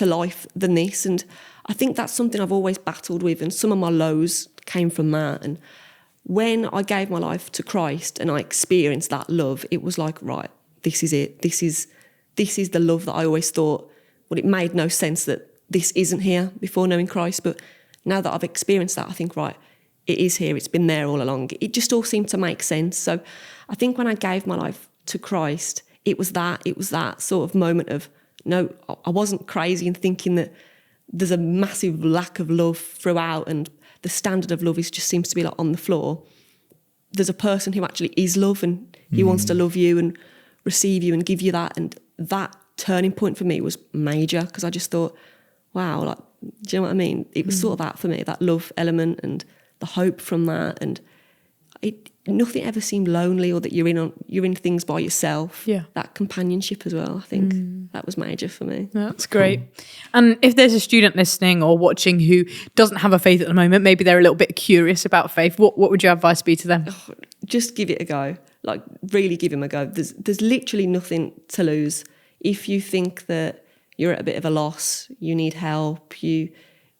life than this. And I think that's something I've always battled with, and some of my lows came from that. And when I gave my life to Christ and I experienced that love, it was like, right, this is it. This is the love that I always thought, well, it made no sense that this isn't here before knowing Christ. But now that I've experienced that, I think, right, it is here. It's been there all along. It just all seemed to make sense. So I think when I gave my life to Christ, it was that sort of moment of, no, I wasn't crazy in thinking that there's a massive lack of love throughout and the standard of love just seems to be like on the floor. There's a person who actually is love and he wants to love you and receive you and give you that. And that turning point for me was major, because I just thought, wow, like, do you know what I mean? It was sort of that for me, that love element and the hope from that. And nothing ever seemed lonely, or that you're in things by yourself. Yeah. That companionship as well, I think that was major for me. That's great. And if there's a student listening or watching who doesn't have a faith at the moment, maybe they're a little bit curious about faith, what would your advice be to them? Just give it a go. Like, really give him a go. There's literally nothing to lose. If you think that you're at a bit of a loss, you need help, you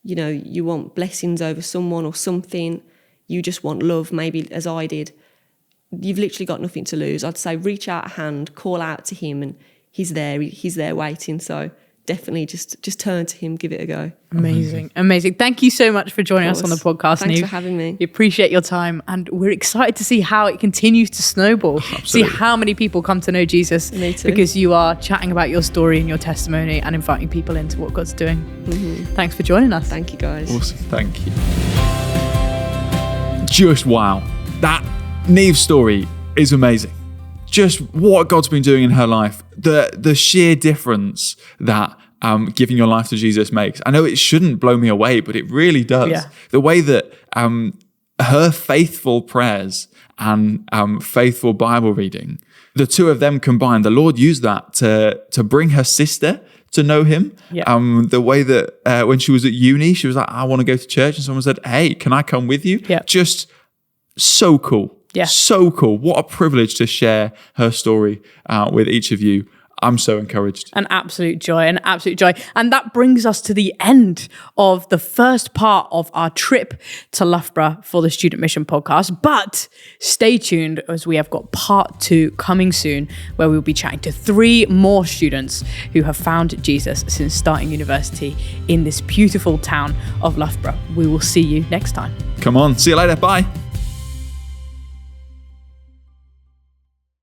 want blessings over someone or something, you just want love, maybe as I did, you've literally got nothing to lose. I'd say reach out a hand, call out to him, and he's there waiting. So definitely just turn to him, give it a go. Amazing. Thank you so much for joining us on the podcast, Thanks Neve. for having me. We appreciate your time, and we're excited to see how it continues to snowball. Absolutely. See how many people come to know Jesus. Me too. Because you are chatting about your story and your testimony and inviting people into what God's doing. Thanks for joining us. Thank you, guys. Awesome. Thank you. Just wow. That Neve story is amazing. Just what God's been doing in her life. The sheer difference that giving your life to Jesus makes. I know it shouldn't blow me away, but it really does. Yeah. The way that her faithful prayers and faithful Bible reading, the two of them combined, the Lord used that to bring her sister to know him. Yeah. The way that when she was at uni, she was like, I want to go to church. And someone said, hey, can I come with you? Yeah. Just so cool. Yeah. So cool. What a privilege to share her story with each of you. I'm so encouraged. An absolute joy. And that brings us to the end of the first part of our trip to Loughborough for the Student Mission podcast. But stay tuned, as we have got part 2 coming soon, where we'll be chatting to 3 more students who have found Jesus since starting university in this beautiful town of Loughborough. We will see you next time. Come on. See you later. Bye.